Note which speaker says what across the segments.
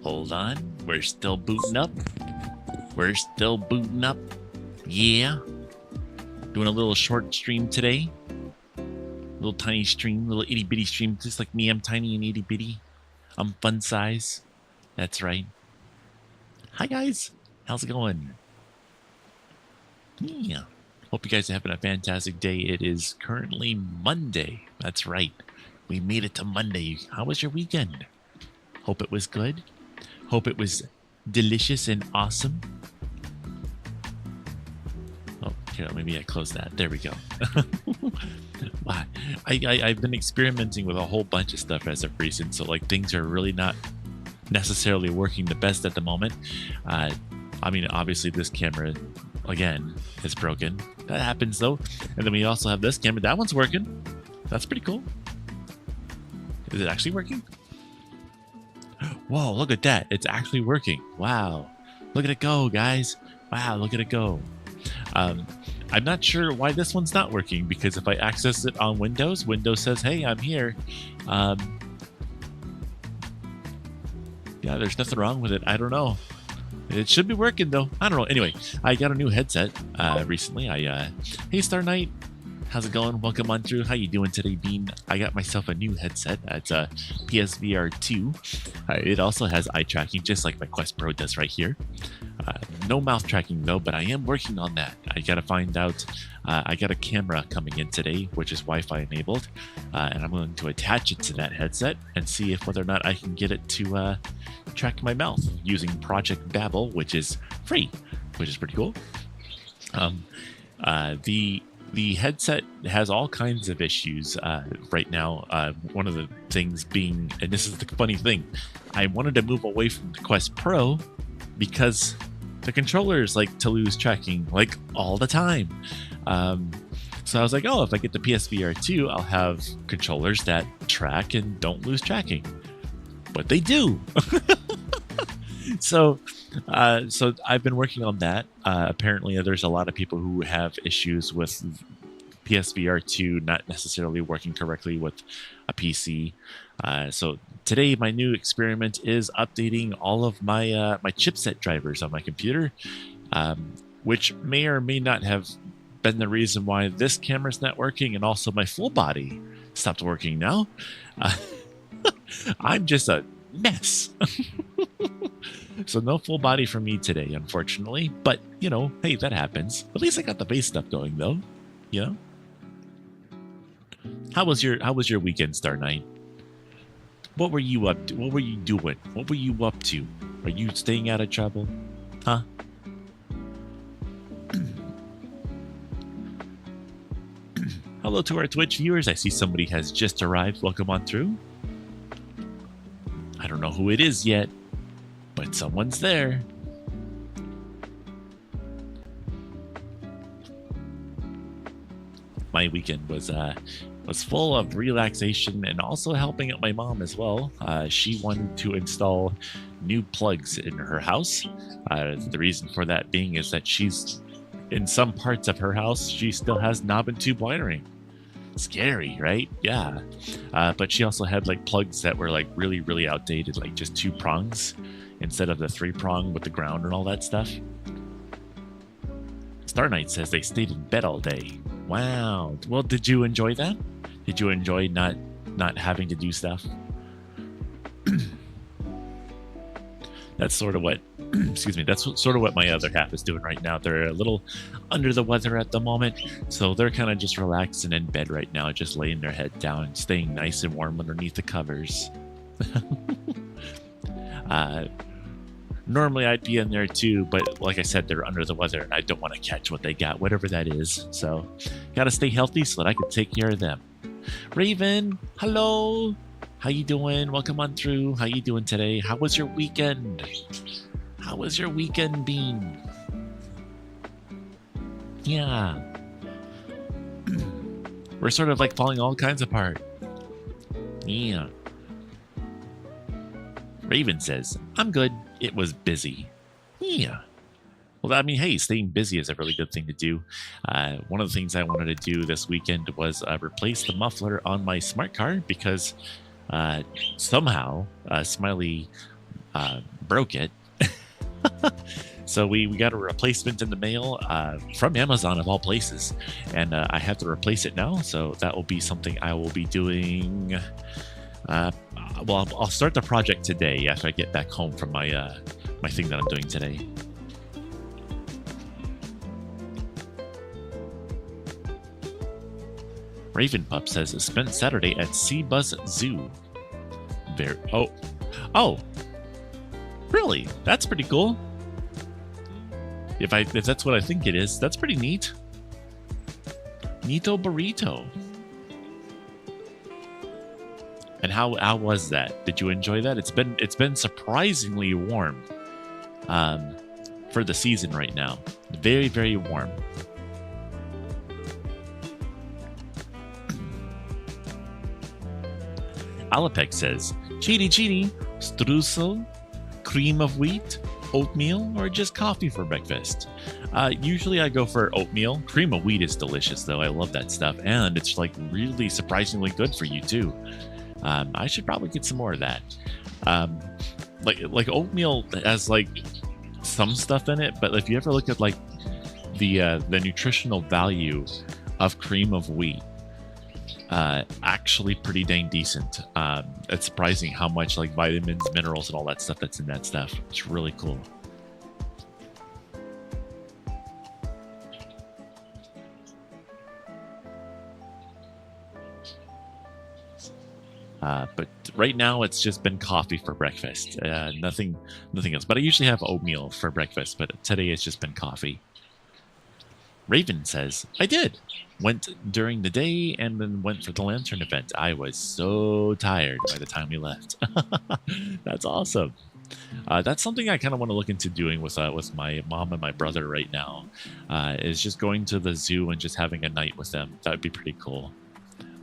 Speaker 1: Hold on. We're still booting up. We're still booting up. Yeah. Doing a little short stream today. Little tiny stream, little itty bitty stream. Just like me, I'm tiny and itty bitty. I'm fun size. That's right. Hi, guys. How's it going? Yeah. Hope you guys are having a fantastic day. It is currently Monday. That's right. We made it to Monday. How was your weekend? Hope it was good. Hope it was delicious and awesome. Oh, here, maybe I close that. There we go. Wow. I've been experimenting with a whole bunch of stuff as of recent, so like things are really not necessarily working the best at the moment. I mean, obviously this camera, again, is broken. That happens though. And then we also have this camera. That one's working. That's pretty cool. Is it actually working? Whoa, look at that. It's actually working. Wow. Look at it go, guys. Wow, look at it go. I'm not sure why this one's not working, because if I access it on Windows, Windows says, hey, I'm here. Yeah, there's nothing wrong with it. I don't know. It should be working, though. I don't know. Anyway, I got a new headset recently. Hey, Star Knight. How's it going? Welcome on through. How you doing today, Bean? I got myself a new headset. It's a PSVR 2. It also has eye tracking, just like my Quest Pro does right here. No mouth tracking, though, but I am working on that. I got to find out. I got a camera coming in today, which is Wi-Fi enabled, and I'm going to attach it to that headset and see if whether or not I can get it to track my mouth using Project Babel, which is free, which is pretty cool. The headset has all kinds of issues right now. One of the things being, and this is the funny thing, I wanted to move away from the Quest Pro because the controllers like to lose tracking like all the time. So I was like, oh, if I get the PSVR 2, I'll have controllers that track and don't lose tracking. But they do. So I've been working on that. Apparently, there's a lot of people who have issues with PSVR 2 not necessarily working correctly with a PC. So today, my new experiment is updating all of my my chipset drivers on my computer, which may or may not have been the reason why this camera's not working, and also my full body stopped working now. I'm just a mess. So no full body for me today, unfortunately. But, you know, hey, that happens. At least I got the base stuff going, though. You know? How was your weekend, Star Knight? What were you up to? What were you doing? What were you up to? Are you staying out of trouble? Huh? Hello to our Twitch viewers. I see somebody has just arrived. Welcome on through. I don't know who it is yet, but someone's there. My weekend was full of relaxation and also helping out my mom as well. She wanted to install new plugs in her house. The reason for that being is that she's in some parts of her house, she still has knob and tube wiring. Scary, right? Yeah. But she also had like plugs that were like really, really outdated, like just 2 prongs instead of the 3 prong with the ground and all that stuff. Star Knight says they stayed in bed all day. Wow. Well, did you enjoy that? Did you enjoy not having to do stuff? That's sort of what, excuse me, that's sort of what my other half is doing right now. They're a little under the weather at the moment, so they're kind of just relaxing in bed right now, just laying their head down and staying nice and warm underneath the covers. Normally I'd be in there too, but like I said, they're under the weather and I don't want to catch what they got, whatever that is. So got to stay healthy so that I can take care of them. Raven, hello. How you doing? Welcome on through. How you doing today? How was your weekend? How was your weekend, Bean? Yeah. We're sort of like falling all kinds apart. Yeah. Raven says, I'm good. It was busy. Yeah. Well, I mean, hey, staying busy is a really good thing to do. One of the things I wanted to do this weekend was replace the muffler on my smart car because somehow Smiley broke it. So we got a replacement in the mail from Amazon of all places, and I have to replace it now. So that will be something I will be doing. Well, I'll start the project today after I get back home from my my thing that I'm doing today. Raven Pup says spent Saturday at Seabuzz Zoo. Oh, really? That's pretty cool. If that's what I think it is, that's pretty neat. Neato burrito. And how was that? Did you enjoy that? It's been surprisingly warm for the season right now. Very, very warm. Alapek says, Cheety, streusel, cream of wheat, oatmeal, or just coffee for breakfast? Usually I go for oatmeal. Cream of wheat is delicious, though. I love that stuff. And it's like really surprisingly good for you, too. I should probably get some more of that. Like oatmeal has like some stuff in it, but if you ever look at like the nutritional value of cream of wheat, actually pretty dang decent. It's surprising how much like vitamins, minerals, and all that stuff that's in that stuff. It's really cool. But right now it's just been coffee for breakfast. Nothing else. But I usually have oatmeal for breakfast, but today it's just been coffee. Raven says, I did. Went during the day and then went for the lantern event. I was so tired by the time we left. That's awesome. That's something I kind of want to look into doing with my mom and my brother right now. Is just going to the zoo and just having a night with them. That would be pretty cool.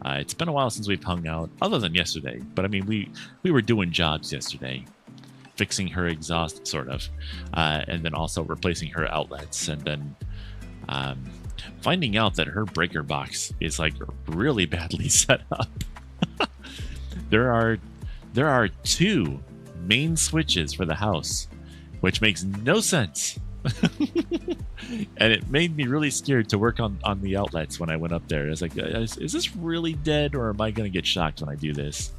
Speaker 1: It's been a while since we've hung out, other than yesterday. But I mean, we were doing jobs yesterday, fixing her exhaust, sort of, and then also replacing her outlets, and then finding out that her breaker box is like really badly set up. There are two main switches for the house, which makes no sense. And it made me really scared to work on the outlets when I went up there. I was like, is this really dead, or am I going to get shocked when I do this?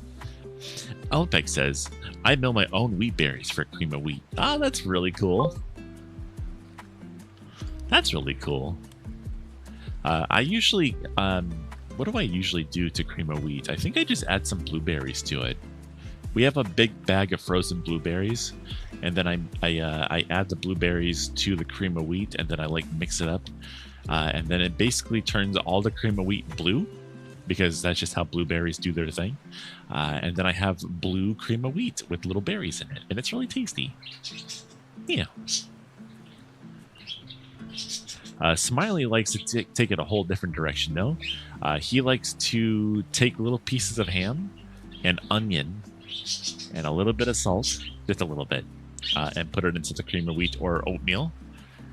Speaker 1: Alpec says, I mill my own wheat berries for cream of wheat. Ah, that's really cool. That's really cool. I usually, what do I usually do to cream of wheat? I think I just add some blueberries to it. We have a big bag of frozen blueberries, and then I add the blueberries to the cream of wheat, and then I like mix it up, and then it basically turns all the cream of wheat blue, because that's just how blueberries do their thing. And then I have blue cream of wheat with little berries in it, and it's really tasty. Yeah. Smiley likes to take it a whole different direction, though. He likes to take little pieces of ham and onion and a little bit of salt, just a little bit, and put it into the cream of wheat or oatmeal.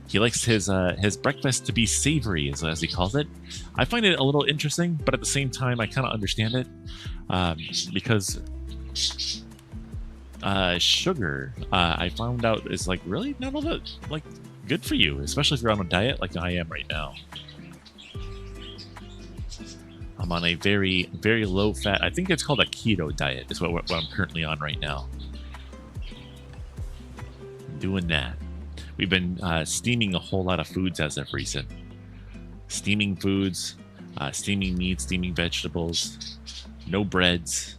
Speaker 1: He likes his breakfast to be savory, as he calls it. I find it a little interesting, but at the same time, I kind of understand it, because sugar, I found out, is like really not all that like good for you, especially if you're on a diet like I am right now. I'm on a very, very low fat, I think it's called a keto diet, is what I'm currently on right now. Doing that. We've been steaming a whole lot of foods as of recent. Steaming foods, steaming meat, steaming vegetables, no breads,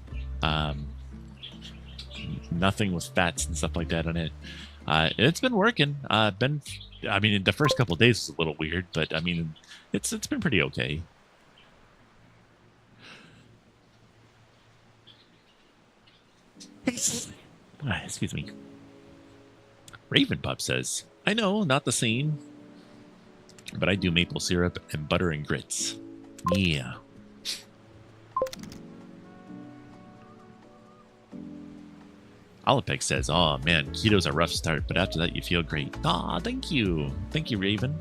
Speaker 1: nothing with fats and stuff like that on it. It's been working. I mean, the first couple of days was a little weird, but I mean, it's been pretty okay. Excuse me. Raven Pup says, I know, not the same, but I do maple syrup and butter and grits. Yeah. Alapec says, oh man, keto's a rough start, but after that you feel great. Aw, thank you. Thank you, Raven.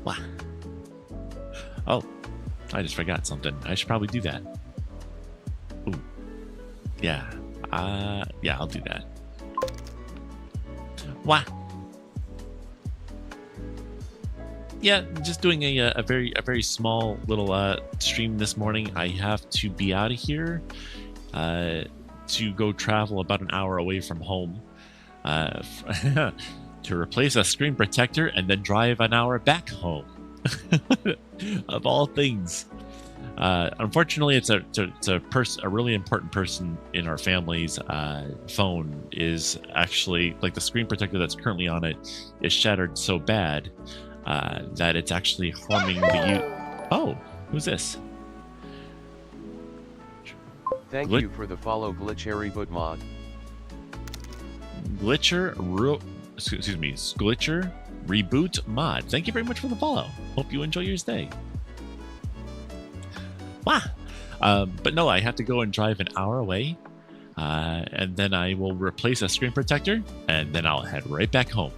Speaker 1: Wow. Oh, I just forgot something. I should probably do that. Ooh. Yeah. Yeah, I'll do that. Wow. Yeah, just doing a very small little stream this morning. I have to be out of here to go travel about an hour away from home to replace a screen protector and then drive an hour back home. Of all things. Unfortunately, it's a really important person in our family's phone is actually, like, the screen protector that's currently on it is shattered so bad that it's actually harming the Oh, who's this?
Speaker 2: Thank you for the follow, Glitcher Reboot Mod.
Speaker 1: Glitcher Reboot Mod. Thank you very much for the follow. Hope you enjoy your stay. Wow. But no, I have to go and drive an hour away, and then I will replace a screen protector, and then I'll head right back home.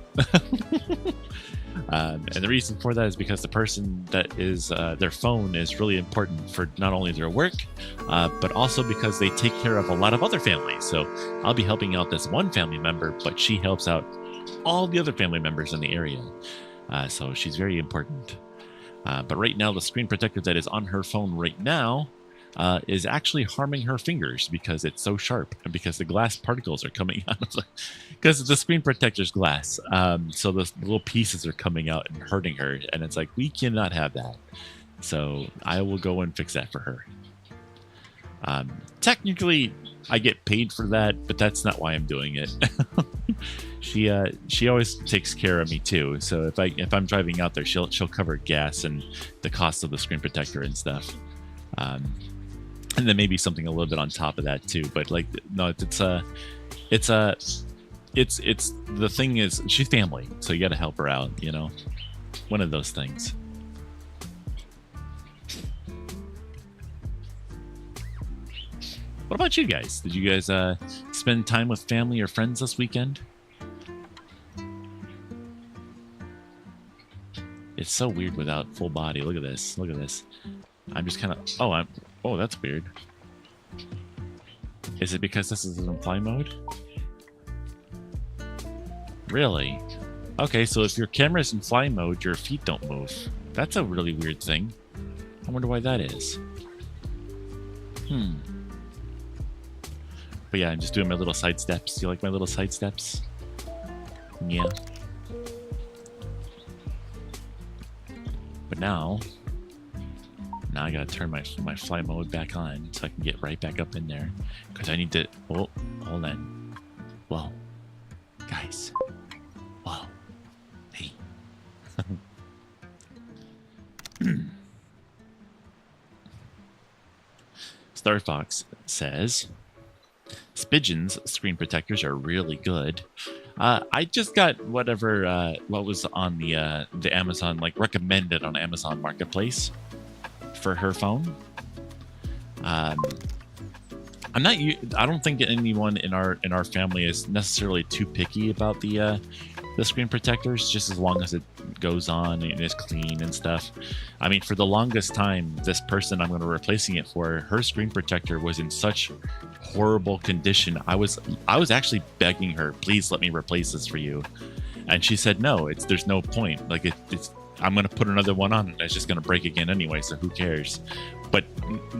Speaker 1: And the reason for that is because the person that is their phone is really important for not only their work, but also because they take care of a lot of other families. So I'll be helping out this one family member, but she helps out all the other family members in the area. So she's very important. But right now, the screen protector that is on her phone right now is actually harming her fingers because it's so sharp and because the glass particles are coming out of because the screen protector's glass. So the little pieces are coming out and hurting her. And it's like, we cannot have that. So I will go and fix that for her. Technically, I get paid for that, but that's not why I'm doing it. She always takes care of me too. So if I'm driving out there, she'll cover gas and the cost of the screen protector and stuff. And then maybe something a little bit on top of that too. But like, no, it's the thing is, she's family, so you got to help her out. You know, one of those things. What about you guys? Did you guys spend time with family or friends this weekend? It's so weird without full body. Look at this. Look at this. I'm just kind of... Oh, that's weird. Is it because this is in fly mode? Really? Okay, so if your camera's in fly mode, your feet don't move. That's a really weird thing. I wonder why that is. But yeah, I'm just doing my little side steps. Do you like my little side steps? Yeah. But now I gotta turn my fly mode back on so I can get right back up in there. Because I need to... Oh, hold on. Whoa. Guys. Whoa. Hey. Star Fox says... Spidgen's screen protectors are really good. I just got what was on the Amazon, like, recommended on Amazon Marketplace for her phone. I don't think anyone in our family is necessarily too picky about the screen protectors, just as long as it goes on and is clean and stuff. I mean, for the longest time, this person I'm going to be replacing it for, her screen protector was in such horrible condition. I was actually begging her, please let me replace this for you, and she said no. There's no point. Like it's I'm going to put another one on, and it's just going to break again anyway. So who cares? But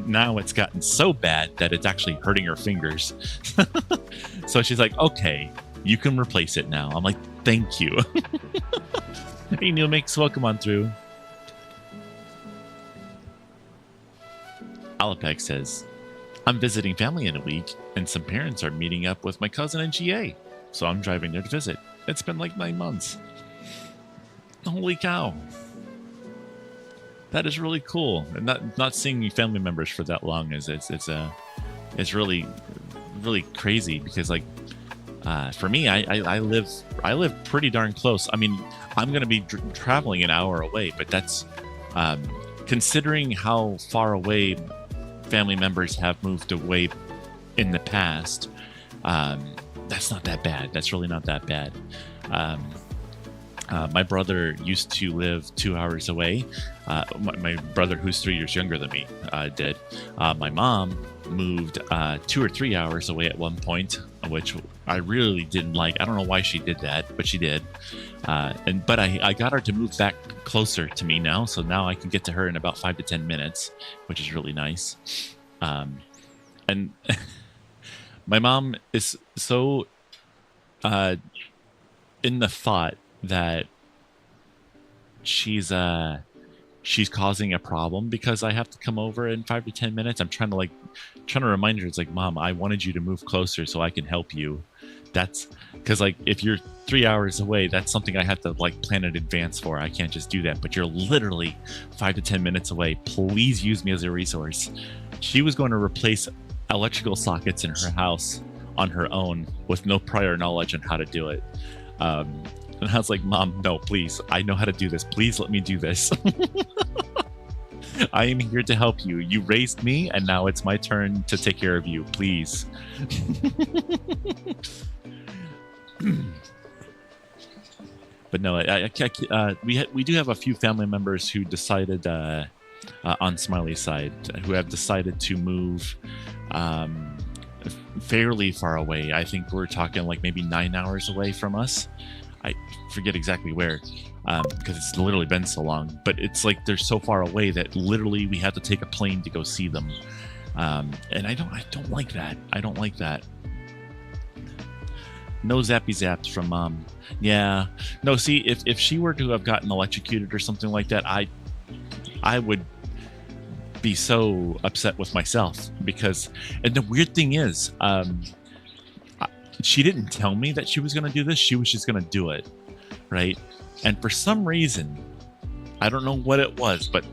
Speaker 1: now it's gotten so bad that it's actually hurting her fingers. So she's like, okay, you can replace it now. I'm like, thank you. Hey, Neil Mix, welcome on through. Alapec says, I'm visiting family in a week, and some parents are meeting up with my cousin in GA. So I'm driving there to visit. It's been like 9 months. Holy cow. That is really cool. And not seeing family members for that long is it's really crazy, because like for me, I live pretty darn close. I mean, I'm going to be traveling an hour away, but that's considering how far away family members have moved away in the past. That's not that bad. That's really not that bad. My brother used to live 2 hours away. My brother, who's 3 years younger than me, did. My mom moved 2 or 3 hours away at one point, which I really didn't like. I don't know why she did that, but she did. But I got her to move back closer to me now, so now I can get to her in about 5 to 10 minutes, which is really nice. And my mom is so in the thought that she's causing a problem because I have to come over in 5 to 10 minutes. I'm trying to remind her. It's like, Mom, I wanted you to move closer so I can help you. That's because, like, if you're 3 hours away, that's something I have to like plan in advance for. I can't just do that. But you're literally 5 to 10 minutes away. Please use me as a resource. She was going to replace electrical sockets in her house on her own with no prior knowledge on how to do it. And I was like, Mom, no, please. I know how to do this. Please let me do this. I am here to help you. You raised me, and now it's my turn to take care of you. Please. But no, we do have a few family members who decided on Smiley's side who have decided to move fairly far away. I think we're talking like maybe 9 hours away from us. I forget exactly where, because it's literally been so long. But it's like they're so far away that literally we have to take a plane to go see them, and I don't like that. I don't like that. No zappy zaps from Mom. Yeah, no. See, if she were to have gotten electrocuted or something like that, I would be so upset with myself because. And the weird thing is, she didn't tell me that she was going to do this. She was just going to do it, right? And for some reason, I don't know what it was, but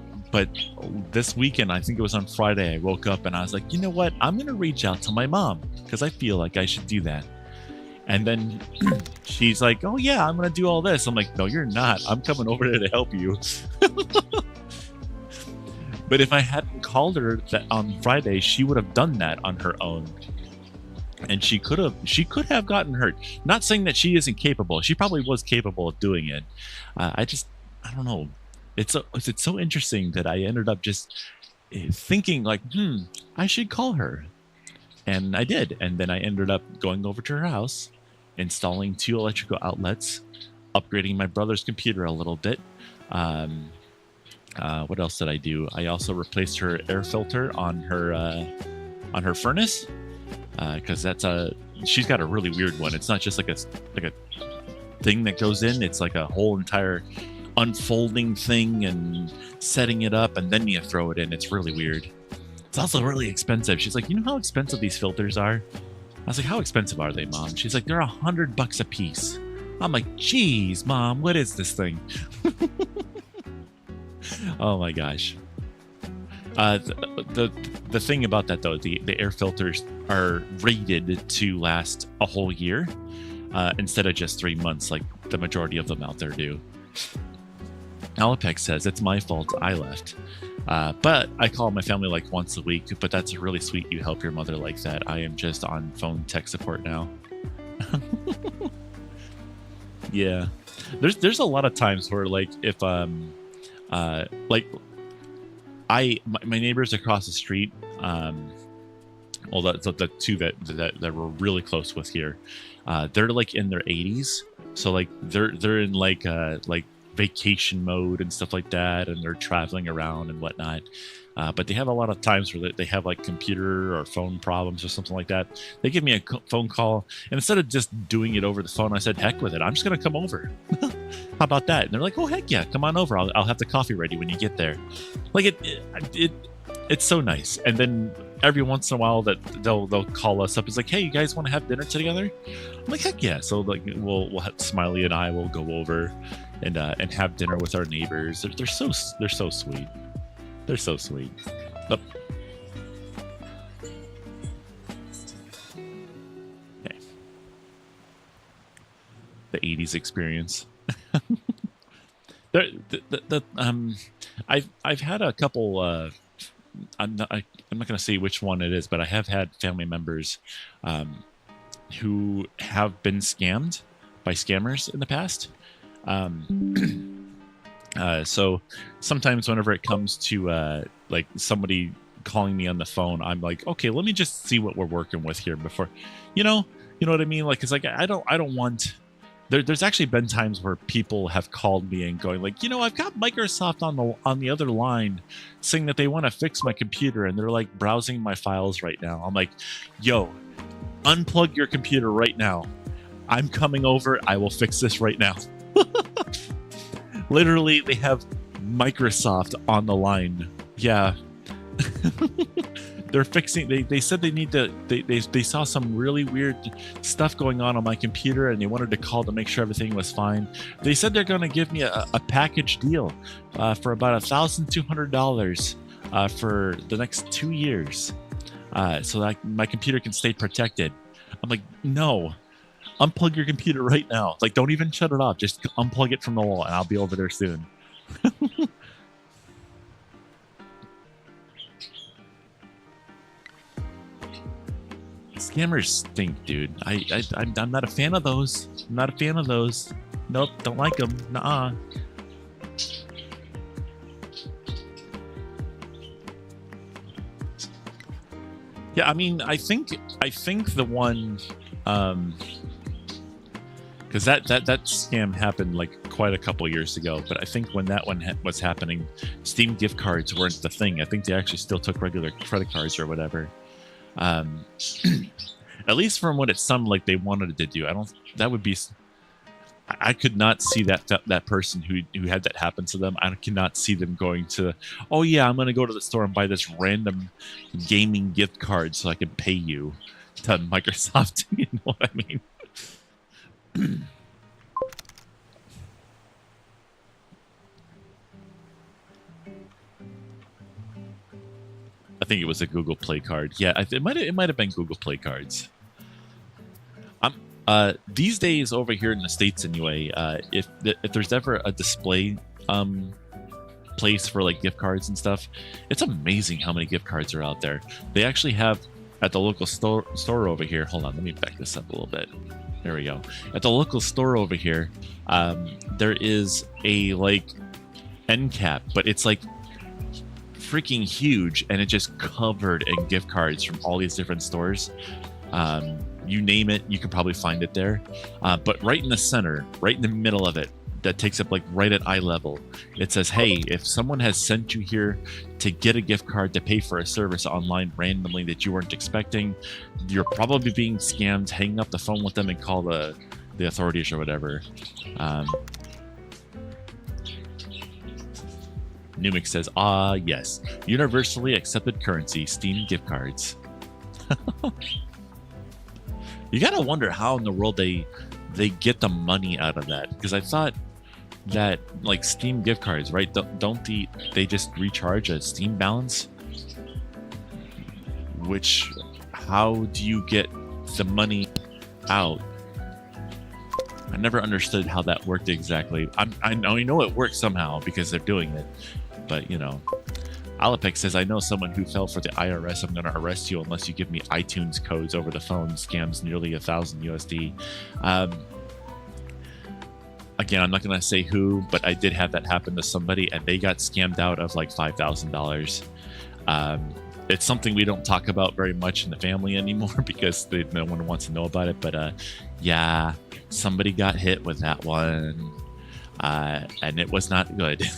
Speaker 1: this weekend, I think it was on Friday, I woke up and I was like, you know what? I'm going to reach out to my mom because I feel like I should do that. And then she's like, oh yeah, I'm going to do all this. I'm like, no, you're not. I'm coming over there to help you. But if I hadn't called her that on Friday, she would have done that on her own. And she could have gotten hurt. Not saying that she isn't capable. She probably was capable of doing it. I don't know. It's so interesting that I ended up just thinking like, I should call her. And I did. And then I ended up going over to her house, installing 2 electrical outlets, upgrading my brother's computer a little bit. What else did I do? I also replaced her air filter on her furnace. Because she's got a really weird one. It's not just like a thing that goes in. It's like a whole entire unfolding thing and setting it up, and then you throw it in. It's really weird. It's also really expensive. She's like, you know how expensive these filters are? I was like, how expensive are they, Mom? She's like, they're $100 a piece. I'm like, geez, Mom, what is this thing? Oh my gosh. The thing about that though, the air filters are rated to last a whole year instead of just 3 months like the majority of them out there do. Alapec says, it's my fault I left. But I call my family like once a week, but that's really sweet you help your mother like that. I am just on phone tech support now. Yeah. There's a lot of times where like if like my neighbors across the street, well, the two that we're really close with here, they're like in their 80s, so like they're in like vacation mode and stuff like that, and they're traveling around and whatnot. But they have a lot of times where they have like computer or phone problems or something like that. They give me a phone call, and instead of just doing it over the phone, I said, heck with it, I'm just gonna come over. How about that? And they're like, oh heck yeah, come on over. I'll have the coffee ready when you get there. Like it's so nice. And then every once in a while that they'll call us up. It's like, hey, you guys want to have dinner together? I'm like, heck yeah. So like we'll have, Smiley and I will go over and have dinner with our neighbors. They're so sweet. They're so sweet. Oh. Okay. The 80s experience. I've had a couple. I'm not going to say which one it is, but I have had family members who have been scammed by scammers in the past. So sometimes whenever it comes to like somebody calling me on the phone, I'm like, okay, let me just see what we're working with here before, you know what I mean? Like, it's like I don't want. There's actually been times where people have called me and going like, I've got Microsoft on the other line, saying that they want to fix my computer, and they're like browsing my files right now. I'm like, yo, unplug your computer right now. I'm coming over. I will fix this right now. Literally, they have Microsoft on the line. Yeah. They're fixing. They said they need to. They saw some really weird stuff going on my computer, and they wanted to call to make sure everything was fine. They said they're going to give me a package deal for about $1,200 for the next 2 years, so that my computer can stay protected. I'm like, no, unplug your computer right now. Like, don't even shut it off. Just unplug it from the wall, and I'll be over there soon. Scammers stink, dude. I'm not a fan of those. I'm not a fan of those. Nope, don't like them. Nuh-uh. Yeah, I mean, I think the one, because that scam happened like quite a couple years ago. But I think when that one was happening, Steam gift cards weren't the thing. I think they actually still took regular credit cards or whatever. At least from what it sounded like they wanted to do. I could not see that person who had that happen to them. I cannot see them going to, oh yeah, I'm going to go to the store and buy this random gaming gift card so I can pay you to Microsoft. You know what I mean? I think it was a Google Play card. Yeah, it might have been Google Play cards. These days over here in the States anyway, if there's ever a display place for like gift cards and stuff, it's amazing how many gift cards are out there. They actually have at the local store over here. Hold on, let me back this up a little bit. There we go. At the local store over here, there is a like end cap, but it's like freaking huge, and it's just covered in gift cards from all these different stores. You name it, you can probably find it there. But right in the center, right in the middle of it, that takes up like right at eye level, it says, hey, if someone has sent you here to get a gift card to pay for a service online randomly that you weren't expecting, you're probably being scammed. Hang up the phone with them and call the authorities or whatever. Numix says, yes, universally accepted currency, Steam gift cards. You gotta wonder how in the world they get the money out of that, because I thought that like Steam gift cards, right? Don't they just recharge a Steam balance? Which, how do you get the money out? I never understood how that worked exactly. I know it works somehow because they're doing it, but you know. Alapec says, I know someone who fell for the IRS. I'm going to arrest you unless you give me iTunes codes over the phone. Scams nearly 1,000 USD. Again, I'm not going to say who, but I did have that happen to somebody, and they got scammed out of like $5,000. It's something we don't talk about very much in the family anymore because no one wants to know about it. But yeah, somebody got hit with that one, and it was not good.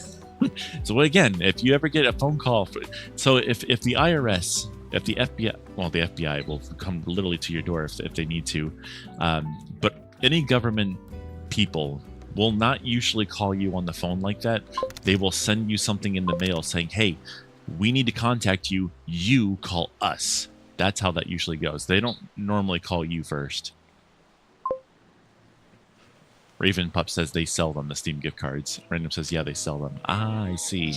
Speaker 1: So again, if you ever get a phone call, so if the IRS, if the FBI, well, the FBI will come literally to your door if they need to, but any government people will not usually call you on the phone like that. They will send you something in the mail saying, hey, we need to contact you. You call us. That's how that usually goes. They don't normally call you first. Raven Pup says they sell them, the Steam gift cards. Random says, yeah, they sell them. Ah, I see.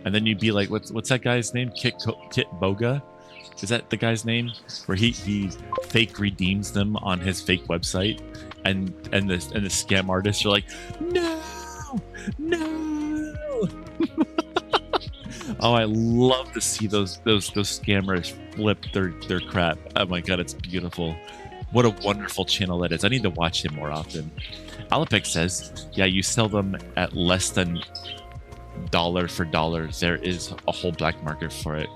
Speaker 1: And then you'd be like, what's that guy's name? Kit Boga? Is that the guy's name? Where he fake redeems them on his fake website, and the scam artists are like, no. Oh, I love to see those scammers flip their crap. Oh my god, it's beautiful. What a wonderful channel that is. I need to watch him more often. Alapec says, yeah, you sell them at less than dollar for dollar. There is a whole black market for it.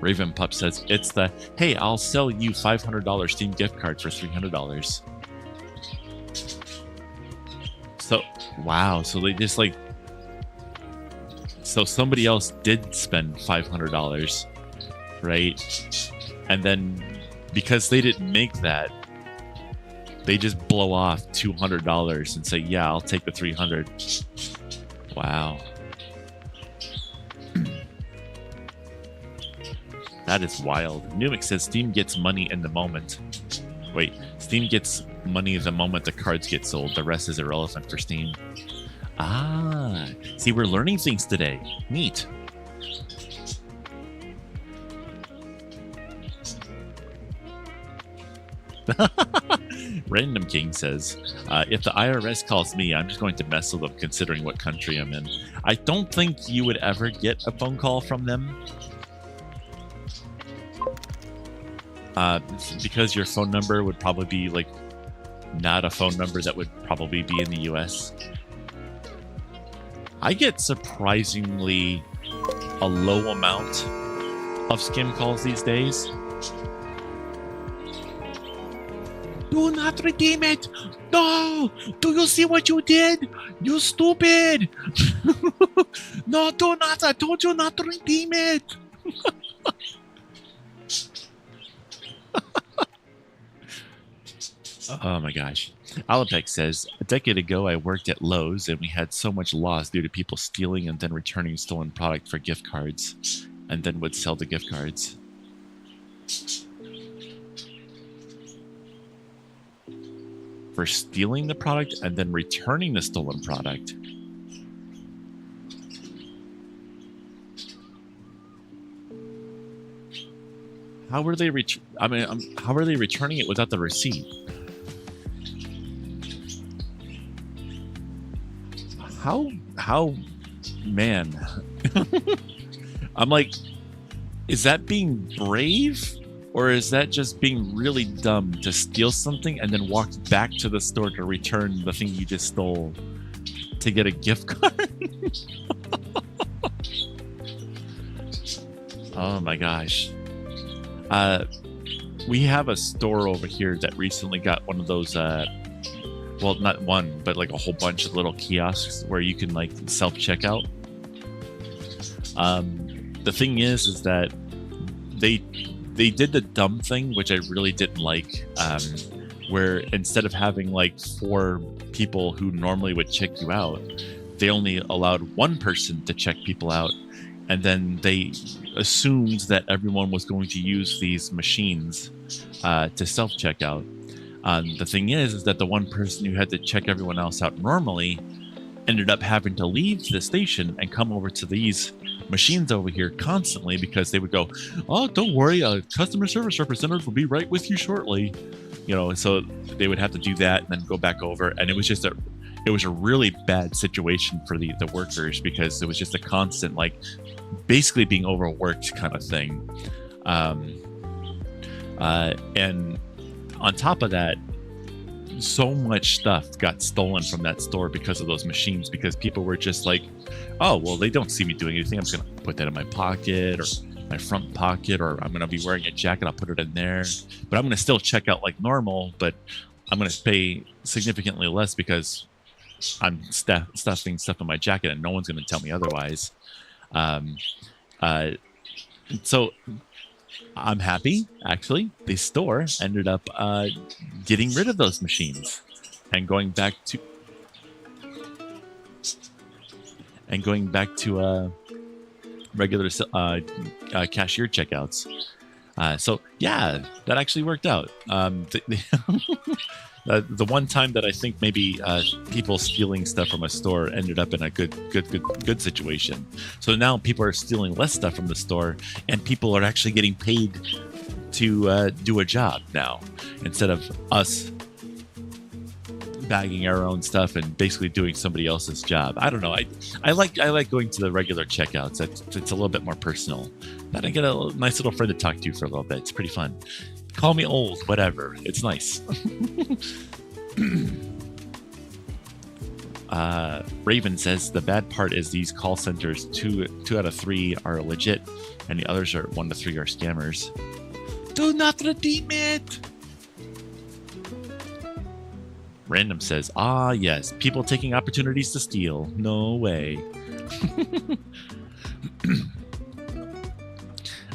Speaker 1: Raven Pup says it's the, hey, I'll sell you $500 Steam gift card for $300. So, wow. So they just like, so somebody else did spend $500, right? And then because they didn't make that, they just blow off $200 and say, yeah, I'll take the 300. Wow. That is wild. Numix says Steam gets money in the moment. Wait, Steam gets money the moment the cards get sold. The rest is irrelevant for Steam. Ah, see, we're learning things today. Neat. Random King says, if the IRS calls me, I'm just going to mess with them considering what country I'm in. I don't think you would ever get a phone call from them. Because your phone number would probably be like not a phone number that would probably be in the US. I get surprisingly a low amount of scam calls these days. Do not redeem it! No! Do you see what you did? You stupid! No, do not! I told you not to redeem it! Oh my gosh. Alapec says, a decade ago I worked at Lowe's and we had so much loss due to people stealing and then returning stolen product for gift cards, and then would sell the gift cards. For stealing the product and then returning the stolen product. How were they how are they returning it without the receipt? How man. I'm like, is that being brave? Or is that just being really dumb to steal something and then walk back to the store to return the thing you just stole to get a gift card? Oh my gosh. We have a store over here that recently got one of those, well, not one, but like a whole bunch of little kiosks where you can like self-checkout. The thing is that they did the dumb thing, which I really didn't like, where instead of having like 4 people who normally would check you out, they only allowed 1 person to check people out. And then they assumed that everyone was going to use these machines to self-check out. The thing is that the 1 person who had to check everyone else out normally ended up having to leave the station and come over to these machines over here constantly because they would go, oh, don't worry, a customer service representative will be right with you shortly. You know, so they would have to do that and then go back over. And it was just it was a really bad situation for the workers because it was just a constant, like, basically being overworked kind of thing. And on top of that, so much stuff got stolen from that store because of those machines, because people were just like, oh, well, they don't see me doing anything. I'm just going to put that in my pocket or my front pocket, or I'm going to be wearing a jacket. I'll put it in there. But I'm going to still check out like normal, but I'm going to pay significantly less because I'm stuffing stuff in my jacket and no one's going to tell me otherwise. So I'm happy, actually. The store ended up getting rid of those machines and going back to regular cashier checkouts. So yeah, that actually worked out. The one time that I think maybe people stealing stuff from a store ended up in a good situation. So now people are stealing less stuff from the store, and people are actually getting paid to do a job now instead of us bagging our own stuff and basically doing somebody else's job. I don't know. I like going to the regular checkouts. It's a little bit more personal. Then I get a nice little friend to talk to for a little bit. It's pretty fun. Call me old, whatever. It's nice. Raven says the bad part is these call centers, two out of 3 are legit, and the others are 1 to 3 are scammers. Do not redeem it. Random says, ah, yes, people taking opportunities to steal. No way.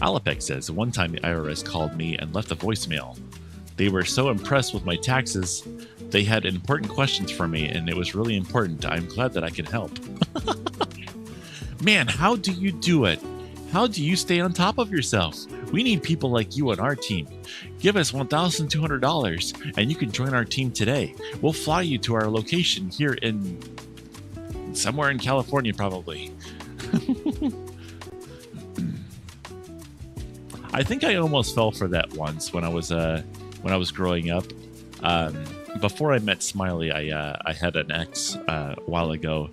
Speaker 1: Alapec says, one time the IRS called me and left a voicemail. They were so impressed with my taxes, they had important questions for me, and it was really important. I'm glad that I can help. Man, how do you do it? How do you stay on top of yourself? We need people like you on our team. Give us $1,200 and you can join our team today. We'll fly you to our location here in somewhere in California, probably. I think I almost fell for that once when I was growing up. Before I met Smiley, I had an ex a while ago,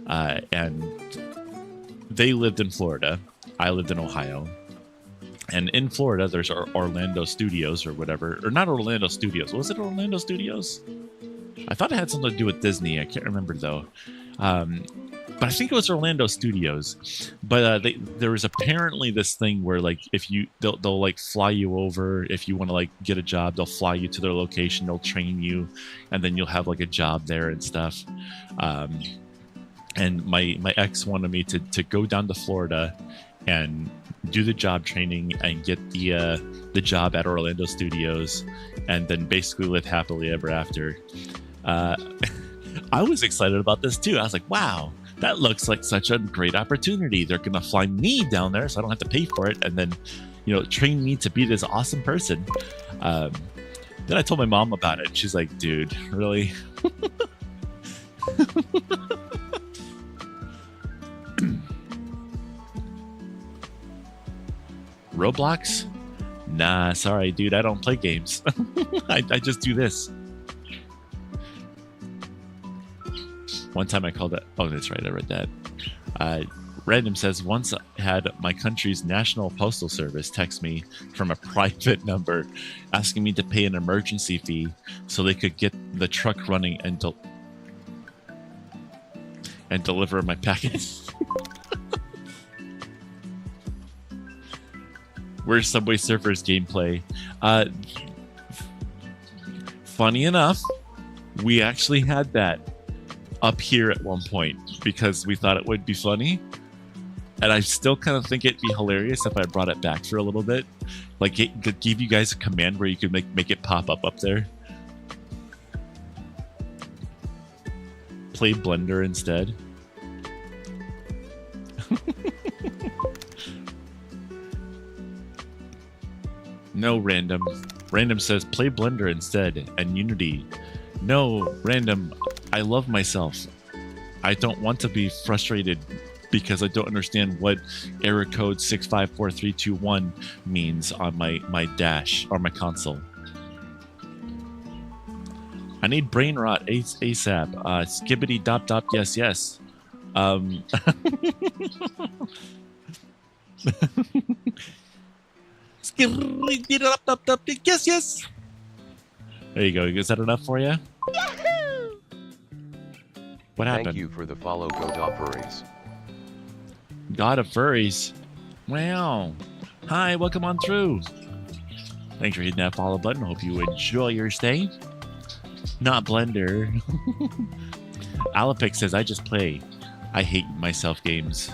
Speaker 1: and they lived in Florida. I lived in Ohio. And in Florida, there's Orlando Studios or whatever. Or not Orlando Studios. Was it Orlando Studios? I thought it had something to do with Disney. I can't remember, though. But I think it was Orlando Studios. But there was apparently this thing where, like, if they'll like fly you over. If you want to like get a job, they'll fly you to their location. They'll train you, and then you'll have like a job there and stuff. And my ex wanted me to go down to Florida and do the job training and get the job at Orlando Studios, and then basically live happily ever after. I was excited about this too. I was like, wow, that looks like such a great opportunity. They're gonna fly me down there so I don't have to pay for it, and then, you know, train me to be this awesome person. Then I told my mom about it. She's like, dude, really? Roblox? Nah, sorry, dude. I don't play games. I just do this. One time I called it. Oh, that's right. I read that. Random says, once I had my country's National Postal Service text me from a private number asking me to pay an emergency fee so they could get the truck running and deliver my package. Where's Subway Surfers gameplay? Funny enough, we actually had that up here at one point because we thought it would be funny. And I still kind of think it'd be hilarious if I brought it back for a little bit. Like, give you guys a command where you could make it pop up there. Play Blender instead. No, Random. Random says, play Blender instead, and Unity. No, Random, I love myself. I don't want to be frustrated because I don't understand what error code 654321 means on my dash or my console. I need brain rot ASAP. Skibbity dop dop yes yes. Yes, yes. There you go. Is that enough for you? Yahoo! What happened?
Speaker 2: Thank you for the follow, God of Furries.
Speaker 1: God of Furries. Wow. Hi, welcome on through. Thanks for hitting that follow button. Hope you enjoy your stay. Not Blender. Alapec says, I just play. I hate myself games.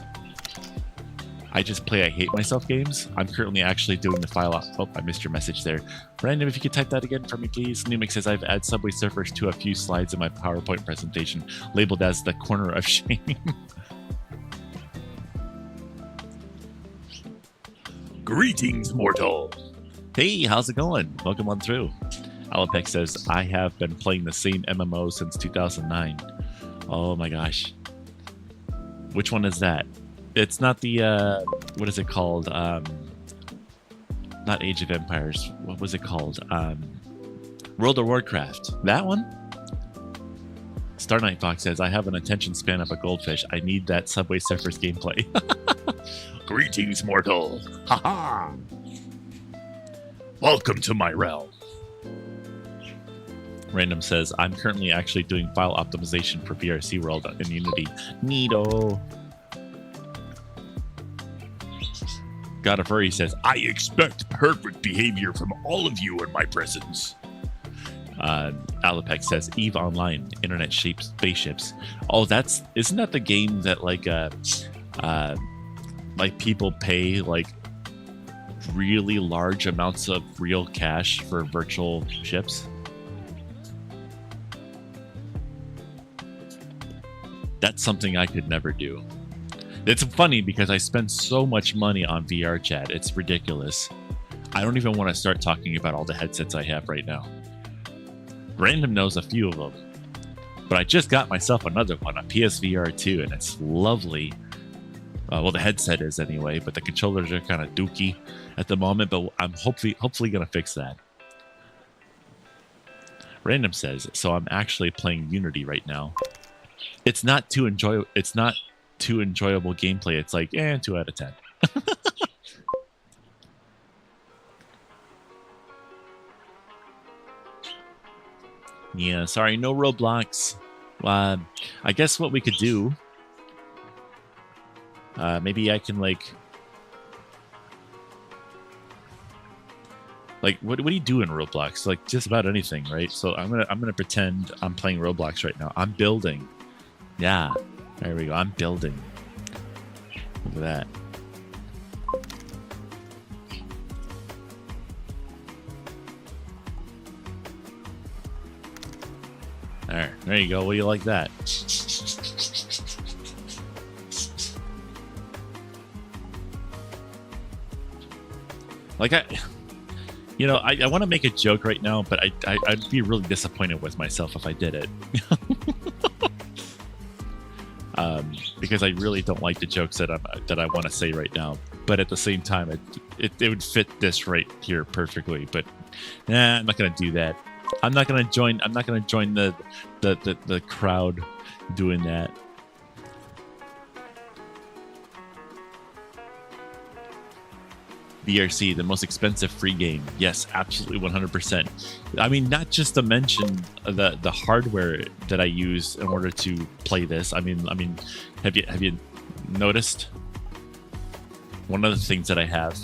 Speaker 1: I just play I hate myself games. I'm currently actually doing the file off. Oh, I missed your message there. Random, if you could type that again for me, please. Numix says, I've added Subway Surfers to a few slides in my PowerPoint presentation, labeled as the corner of shame. Greetings, mortal. Hey, how's it going? Welcome on through. Alapec says, I have been playing the same MMO since 2009. Oh my gosh. Which one is that? It's not the, what is it called? Not Age of Empires. What was it called? World of Warcraft. That one? Star Knight Fox says, I have an attention span of a goldfish. I need that Subway Surfers gameplay. Greetings, mortal. Haha. Welcome to my realm. Random says, I'm currently actually doing file optimization for VRC World in Unity. Neato. God of Furry says, I expect perfect behavior from all of you in my presence. Alapec says, Eve Online, Internet Shaped Spaceships. Oh, isn't that the game that like people pay like really large amounts of real cash for virtual ships? That's something I could never do. It's funny because I spend so much money on VR chat. It's ridiculous. I don't even want to start talking about all the headsets I have right now. Random knows a few of them. But I just got myself another one, a PSVR 2, and it's lovely. Well, the headset is anyway, but the controllers are kind of dookie at the moment, but I'm hopefully going to fix that. Random says, so I'm actually playing Unity right now. It's not too enjoyable gameplay. It's like 2 out of 10. Yeah, sorry, no Roblox. I guess what we could do, maybe I can like what do you do in Roblox? Like just about anything, right? So I'm gonna pretend I'm playing Roblox right now. I'm building. Yeah, there we go. I'm building. Look at that. There you go. What do you like that? Like I want to make a joke right now, but I'd be really disappointed with myself if I did it. Because I really don't like the jokes that I want to say right now. But at the same time, it would fit this right here perfectly. But I'm not gonna do that. I'm not gonna join the crowd doing that. VRC, the most expensive free game. Yes, absolutely, 100%. I mean, not just to mention the hardware that I use in order to play this. I mean, have you noticed? One of the things that I have,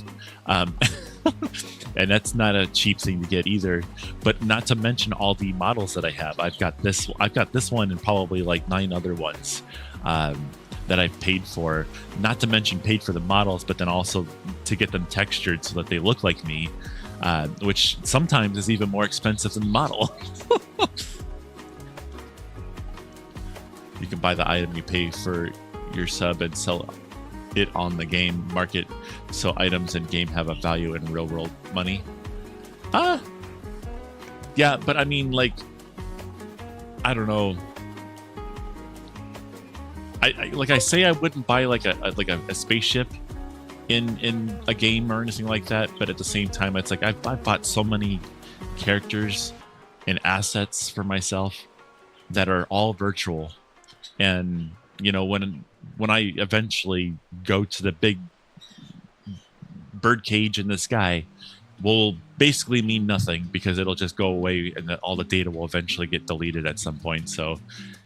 Speaker 1: and that's not a cheap thing to get either. But not to mention all the models that I have. I've got this one and probably like 9 other ones. That I've paid for, not to mention paid for the models, but then also to get them textured so that they look like me, which sometimes is even more expensive than the model. You can buy the item, you pay for your sub and sell it on the game market, so items in game have a value in real world money. Yeah, but I mean, like, I don't know. I say I wouldn't buy like a spaceship in a game or anything like that, but at the same time, it's like I've bought so many characters and assets for myself that are all virtual, and when I eventually go to the big birdcage in the sky, will basically mean nothing because it'll just go away and all the data will eventually get deleted at some point. So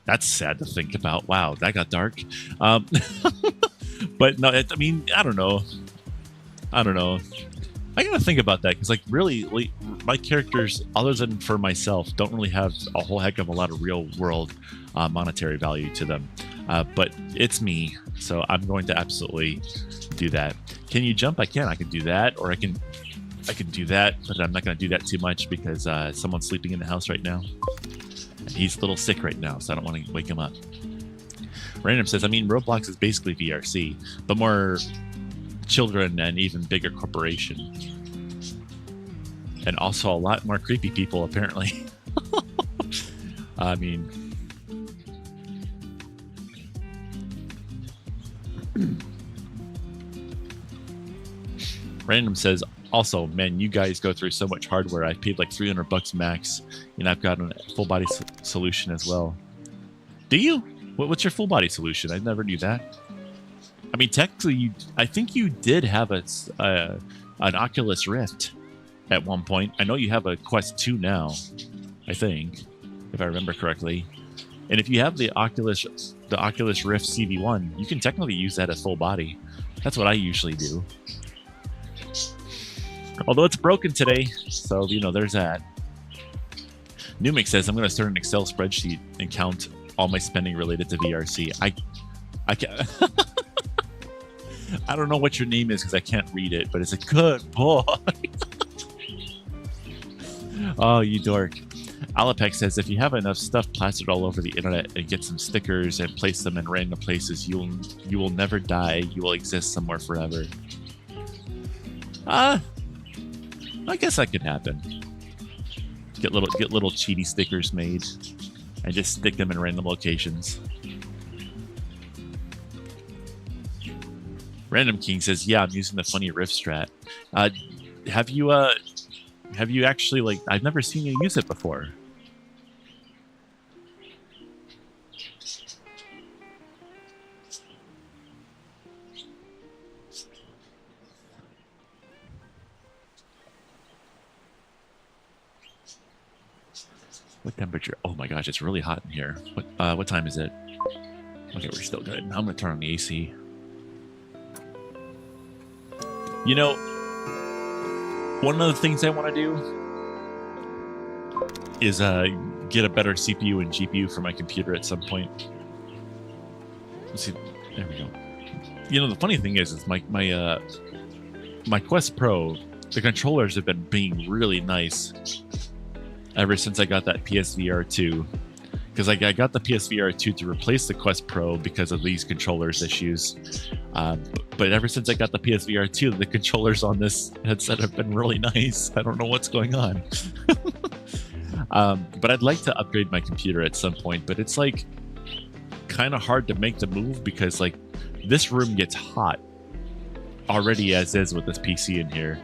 Speaker 1: that's sad to think about. Wow, that got dark. But no, I mean, I don't know. I gotta think about that because, like, really, my characters, other than for myself, don't really have a whole heck of a lot of real world monetary value to them. But it's me, so I'm going to absolutely do that. Can you jump? I can. I can do that, or I can do that, but I'm not going to do that too much because someone's sleeping in the house right now. He's a little sick right now, so I don't want to wake him up. Random says, I mean, Roblox is basically VRC, but more children and even bigger corporation. And also a lot more creepy people, apparently. I mean... Random says, also, man, you guys go through so much hardware. I paid like $300 max, and I've got a full body solution as well. Do you? What's your full body solution? I never knew that. I mean, technically, I think you did have an Oculus Rift at one point. I know you have a Quest 2 now. I think, if I remember correctly. And if you have the Oculus Rift CV1, you can technically use that as full body. That's what I usually do. Although it's broken today, so, you know, there's that. Numix says, I'm going to start an Excel spreadsheet and count all my spending related to VRC. I can't... I don't know what your name is because I can't read it, but it's a good boy. Oh, you dork. Alapex says, if you have enough stuff plastered all over the internet and get some stickers and place them in random places, you will never die. You will exist somewhere forever. I guess that could happen. Get little cheaty stickers made and just stick them in random locations. Random King says, yeah, I'm using the funny riff strat. Have you actually, like, I've never seen you use it before. What temperature? Oh my gosh, it's really hot in here. What time is it? Okay, we're still good. I'm gonna turn on the AC. You know, one of the things I want to do is get a better CPU and GPU for my computer at some point. Let's see. There we go. You know, the funny thing is my Quest Pro, the controllers have been being really nice ever since I got that PSVR 2. Because I got the PSVR 2 to replace the Quest Pro because of these controllers issues. But ever since I got the PSVR 2, the controllers on this headset have been really nice. I don't know what's going on. But I'd like to upgrade my computer at some point, but it's like kind of hard to make the move because like this room gets hot already as is with this PC in here.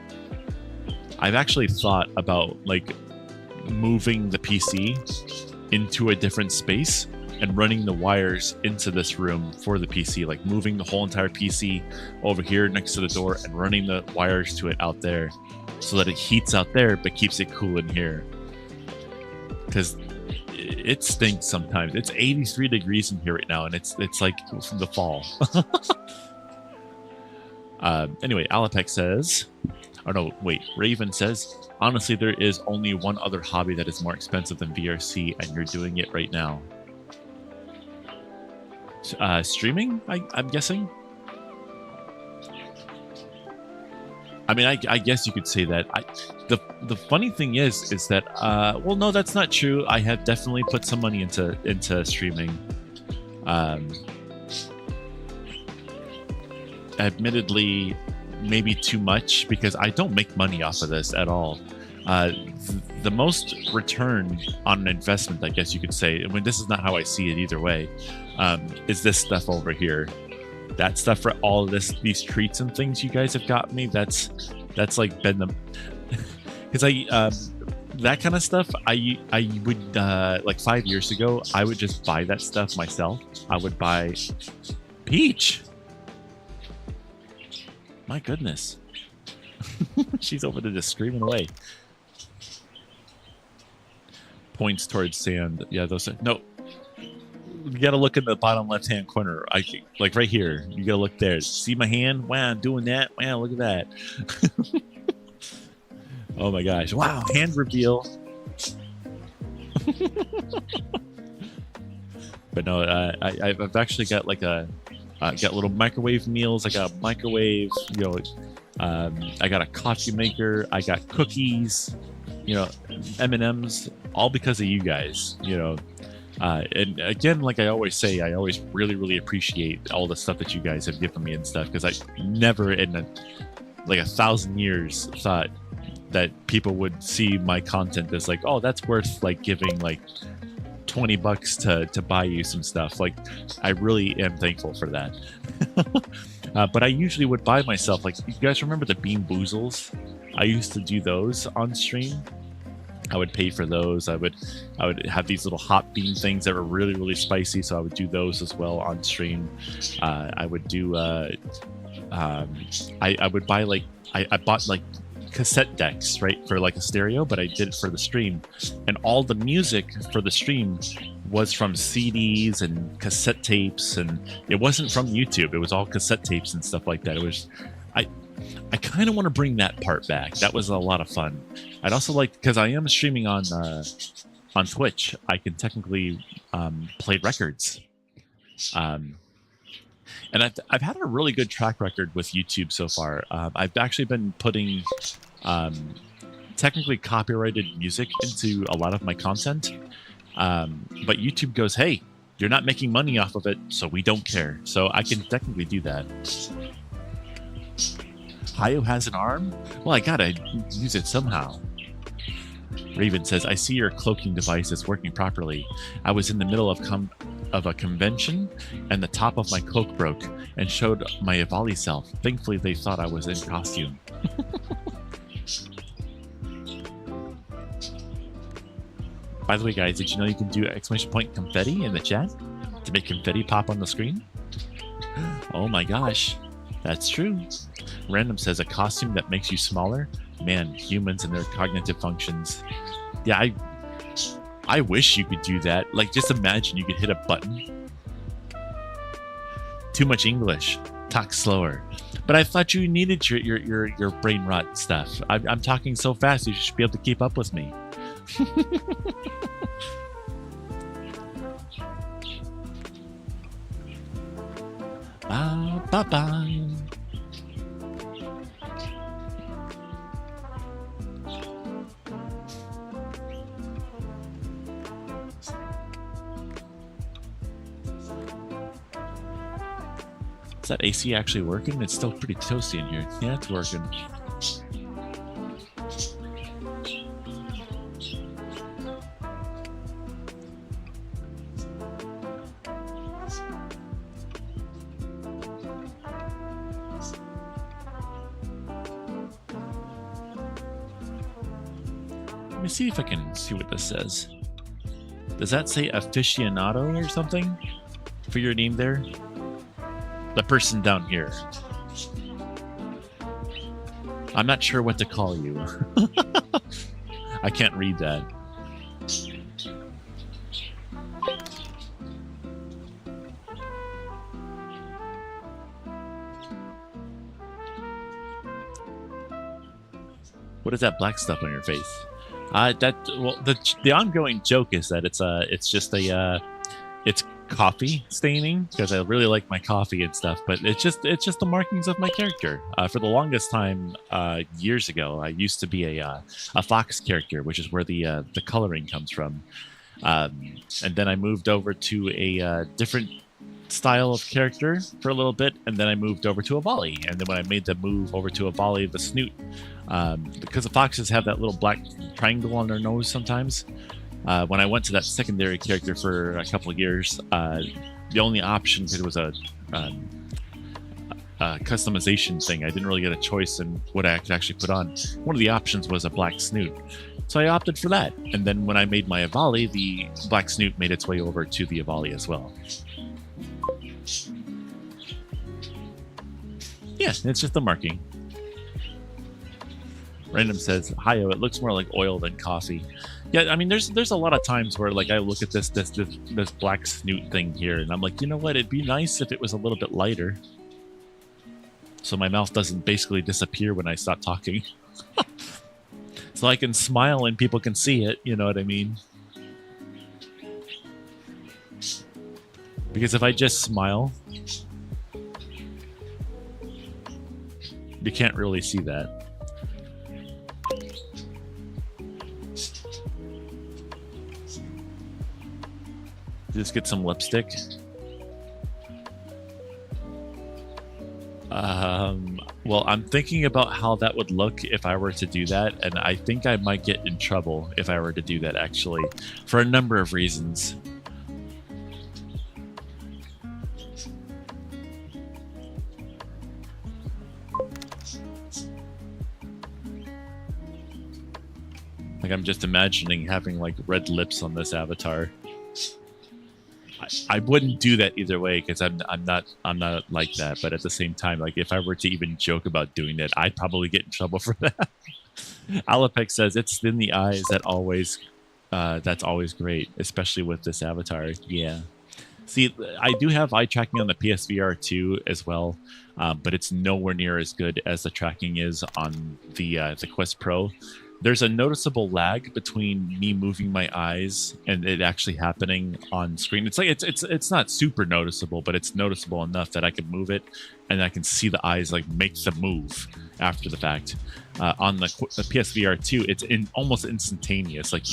Speaker 1: I've actually thought about like moving the PC into a different space and running the wires into this room for the PC, like moving the whole entire PC over here next to the door and running the wires to it out there so that it heats out there but keeps it cool in here. Because it stinks sometimes. It's 83 degrees in here right now, and it's like from the fall. Anyway, Alapex says, oh no, wait, Raven says, honestly, there is only one other hobby that is more expensive than VRC, and you're doing it right now. Streaming, I'm guessing? I mean, I guess you could say that. The funny thing is that, well, no, that's not true. I have definitely put some money into streaming. Admittedly, maybe too much because I don't make money off of this at all. The most return on an investment, I guess you could say, I mean, this is not how I see it either way, is this stuff over here. That stuff for all of these treats and things you guys have got me, that's like been the... Because that kind of stuff, I would, like 5 years ago, I would just buy that stuff myself. I would buy... Peach! My goodness. She's over there just screaming away. Points towards sand. Yeah, those are... No. You gotta look in the bottom left-hand corner. Like right here. You gotta look there. See my hand? Wow, I'm doing that. Wow, look at that. Oh my gosh. Wow, hand reveal. But no, I've actually got like got little microwave meals. I got a microwave, you know, I got a coffee maker. I got cookies, you know, M&Ms, all because of you guys, you know. And again, like I always say, I always really, really appreciate all the stuff that you guys have given me and stuff, because I never in like 1,000 years thought that people would see my content as like, oh, that's worth like giving like $20 to buy you some stuff. Like, I really am thankful for that. But I usually would buy myself, like, you guys remember the Bean Boozles? I used to do those on stream. I would pay for those. I would have these little hot bean things that were really, really spicy, so I would do those as well on stream. I would do I would buy like I bought like cassette decks, right, for like a stereo, but I did it for the stream, and all the music for the stream was from CDs and cassette tapes, and it wasn't from YouTube. It was all cassette tapes and stuff like that. It was, I kind of want to bring that part back. That was a lot of fun. I'd also like, because I am streaming on Twitch, I can technically play records. And I've had a really good track record with YouTube so far. I've actually been putting technically copyrighted music into a lot of my content. But YouTube goes, hey, you're not making money off of it, so we don't care. So I can technically do that. Hayo has an arm? Well, I gotta use it somehow. Raven says, I see your cloaking device is working properly. I was in the middle of a convention, and the top of my cloak broke and showed my Evali self. Thankfully, they thought I was in costume. By the way, guys, did you know you can do exclamation point confetti in the chat to make confetti pop on the screen? Oh my gosh, that's true. Random says a costume that makes you smaller. Man, humans and their cognitive functions. Yeah, I wish you could do that. Like, just imagine you could hit a button. Too much English. Talk slower. But I thought you needed your brain rot stuff. I'm talking so fast, you should be able to keep up with me. Ba, ba, ba. Is that AC actually working? It's still pretty toasty in here. Yeah, it's working. Let me see if I can see what this says. Does that say aficionado or something for your name there? The person down here. I'm not sure what to call you. I can't read that. What is that black stuff on your face? The ongoing joke is that it's just it's coffee staining, because I really like my coffee and stuff, but it's just the markings of my character. For the longest time, years ago, I used to be a fox character, which is where the coloring comes from, and then I moved over to a different style of character for a little bit, and then I moved over to a volley, and then when I made the move over to a volley, the snoot, because the foxes have that little black triangle on their nose sometimes. When I went to that secondary character for a couple of years, the only option, because it was a customization thing, I didn't really get a choice in what I could actually put on. One of the options was a black snoot, so I opted for that. And then when I made my Evali, the black snoot made its way over to the Evali as well. Yeah, it's just the marking. Random says, Hayo, it looks more like oil than coffee. Yeah, I mean, there's a lot of times where, like, I look at this black snoot thing here, and I'm like, you know what? It'd be nice if it was a little bit lighter, so my mouth doesn't basically disappear when I stop talking. So I can smile and people can see it, you know what I mean? Because if I just smile, you can't really see that. Just get some lipstick. Well, I'm thinking about how that would look if I were to do that, and I think I might get in trouble if I were to do that, actually, for a number of reasons. Like, I'm just imagining having, like, red lips on this avatar. I wouldn't do that either way, because I'm not like that. But at the same time, like, if I were to even joke about doing that, I'd probably get in trouble for that. Alapec says it's in the eyes that's always great, especially with this avatar. Yeah. See, I do have eye tracking on the PSVR 2 as well, but it's nowhere near as good as the tracking is on the Quest Pro. There's a noticeable lag between me moving my eyes and it actually happening on screen. It's like it's not super noticeable, but it's noticeable enough that I can move it and I can see the eyes like make the move after the fact. On the PSVR 2, it's almost instantaneous. Like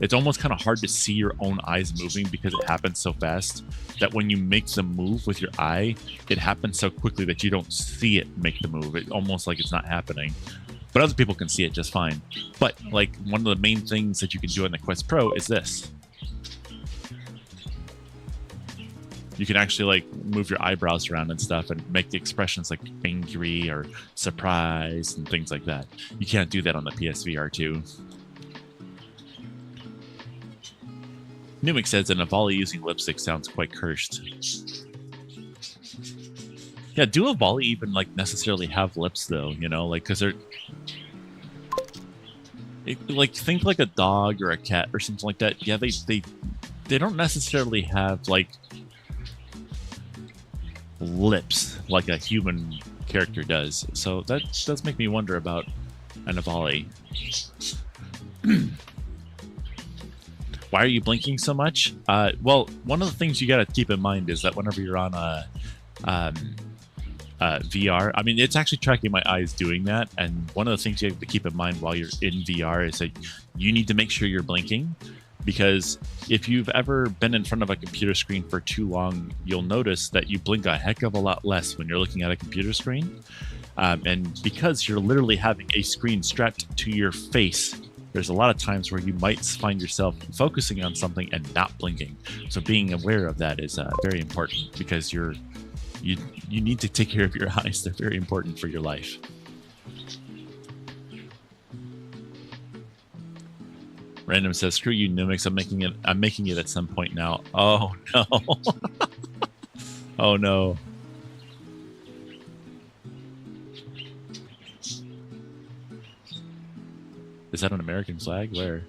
Speaker 1: it's almost kind of hard to see your own eyes moving because it happens so fast that when you make the move with your eye, it happens so quickly that you don't see it make the move. It's almost like it's not happening. But other people can see it just fine. But like one of the main things that you can do on the Quest Pro is this. You can actually like move your eyebrows around and stuff and make the expressions like angry or surprised and things like that. You can't do that on the PSVR 2. Numik says an Avali using lipstick sounds quite cursed. Yeah, do Avali even like necessarily have lips though? You know, like because they're like think like a dog or a cat or something like that. Yeah, they don't necessarily have like lips like a human character does. So that does make me wonder about an Avali. Why are you blinking so much? Well, one of the things you got to keep in mind is that whenever you're on a VR, I mean, it's actually tracking my eyes doing that. And one of the things you have to keep in mind while you're in VR is that you need to make sure you're blinking. Because if you've ever been in front of a computer screen for too long, you'll notice that you blink a heck of a lot less when you're looking at a computer screen. And because you're literally having a screen strapped to your face, there's a lot of times where you might find yourself focusing on something and not blinking. So being aware of that is very important because you need to take care of your eyes. They're very important for your life. Random says, "Screw you, Numix. I'm making it at some point now." Oh no! Oh no! Is that an American flag? Where?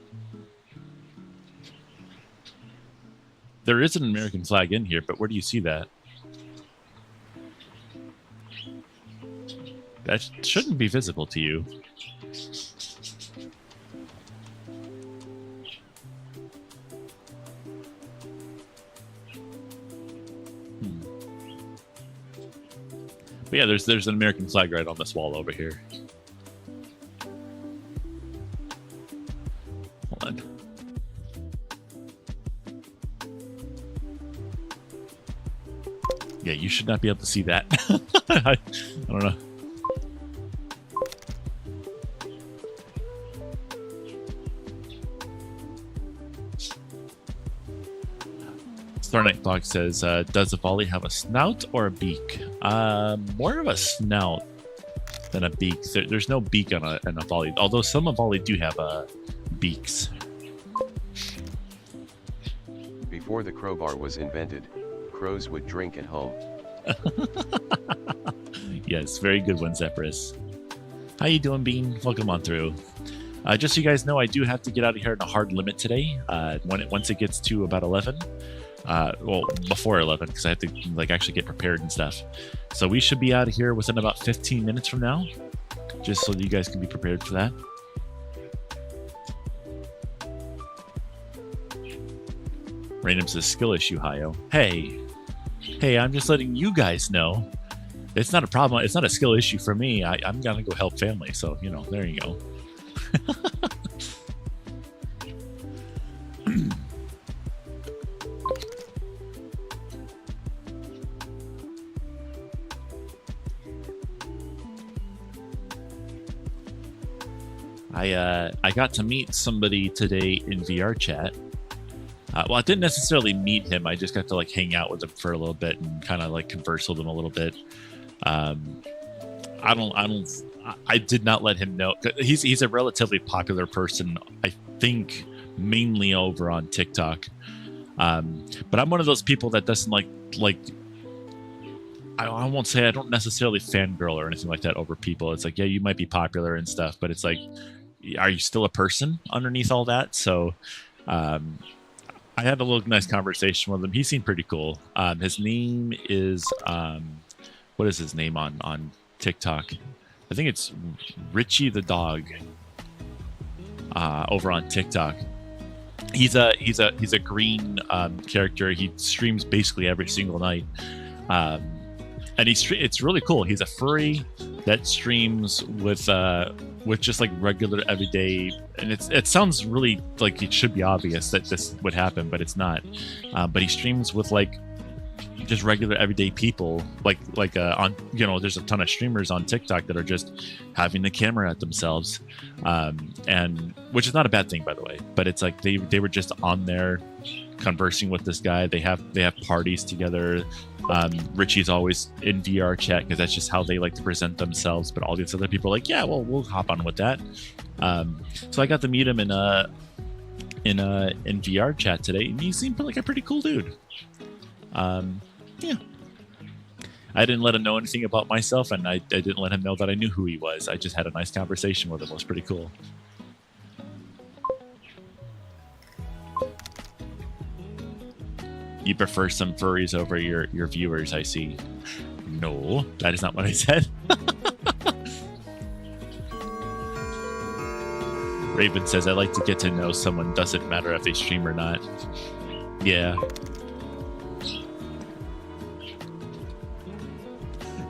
Speaker 1: There is an American flag in here, but where do you see that? That shouldn't be visible to you. But yeah, there's an American flag right on this wall over here. Hold on. Yeah, you should not be able to see that. I don't know. Starnight Fox says, does a volley have a snout or a beak? More of a snout than a beak. There's no beak on a volley, although some volley do have beaks.
Speaker 2: Before the crowbar was invented, crows would drink at home.
Speaker 1: Yes, very good one, Zephyrus. How you doing, Bean? Welcome on through. Just so you guys know, I do have to get out of here in a hard limit today. Once it gets to about 11. Well, before 11, because I have to like actually get prepared and stuff. So we should be out of here within about 15 minutes from now, just so that you guys can be prepared for that. Random says skill issue, Hayo. Hey, I'm just letting you guys know. It's not a problem. It's not a skill issue for me. I'm gonna go help family. So, you know, there you go. I got to meet somebody today in VR chat. Well, I didn't necessarily meet him. I just got to like hang out with him for a little bit and kind of like converse with him a little bit. I did not let him know. He's a relatively popular person. I think mainly over on TikTok. But I'm one of those people that doesn't like. I won't say I don't necessarily fangirl or anything like that over people. It's like, yeah, you might be popular and stuff, but it's like are you still a person underneath all that? So um, I had a little nice conversation with him. He seemed pretty cool. His name is what is his name on TikTok? I think it's Richie the dog. Over on TikTok, he's a green character. He streams basically every single night, and it's really cool. He's a furry that streams with just like regular everyday, and it sounds really like it should be obvious that this would happen, but it's not. But he streams with like just regular everyday people, like on, you know, there's a ton of streamers on TikTok that are just having the camera at themselves, and which is not a bad thing, by the way. But it's like they were just on there conversing with this guy. They have parties together. Richie's always in VR chat because that's just how they like to present themselves. But all these other people are like, yeah, well, we'll hop on with that. So I got to meet him in VR chat today, and he seemed like a pretty cool dude. Yeah, I didn't let him know anything about myself, and I didn't let him know that I knew who he was. I just had a nice conversation with him. It was pretty cool. You prefer some furries over your viewers, I see. No, that is not what I said. Raven says, I like to get to know someone. Doesn't matter if they stream or not. Yeah.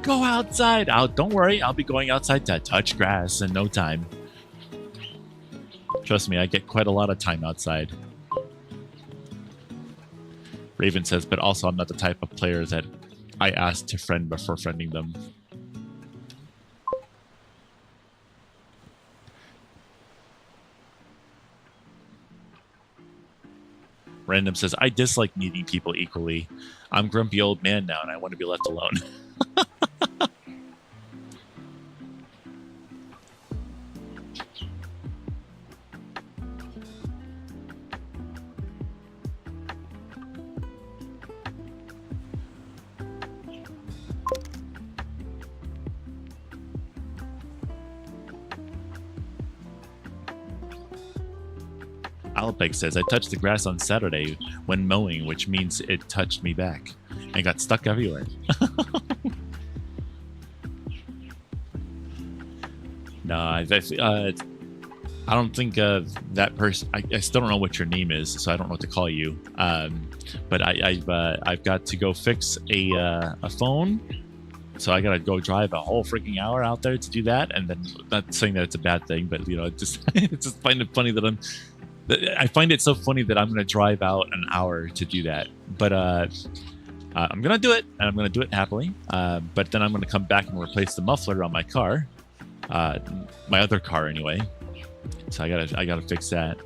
Speaker 1: Go outside. Don't worry. I'll be going outside to touch grass in no time. Trust me, I get quite a lot of time outside. Raven says, but also I'm not the type of player that I ask to friend before friending them. Random says, I dislike meeting people equally. I'm a grumpy old man now and I want to be left alone. Alpeg says, I touched the grass on Saturday when mowing, which means it touched me back and got stuck everywhere. No, I don't think that person. I still don't know what your name is, so I don't know what to call you. But I've got to go fix a phone, so I gotta go drive a whole freaking hour out there to do that. And then, not saying that it's a bad thing, but you know, just find it funny that I find it so funny that I'm going to drive out an hour to do that. But I'm going to do it, and I'm going to do it happily. But then I'm going to come back and replace the muffler on my car, my other car anyway. So I gotta fix that.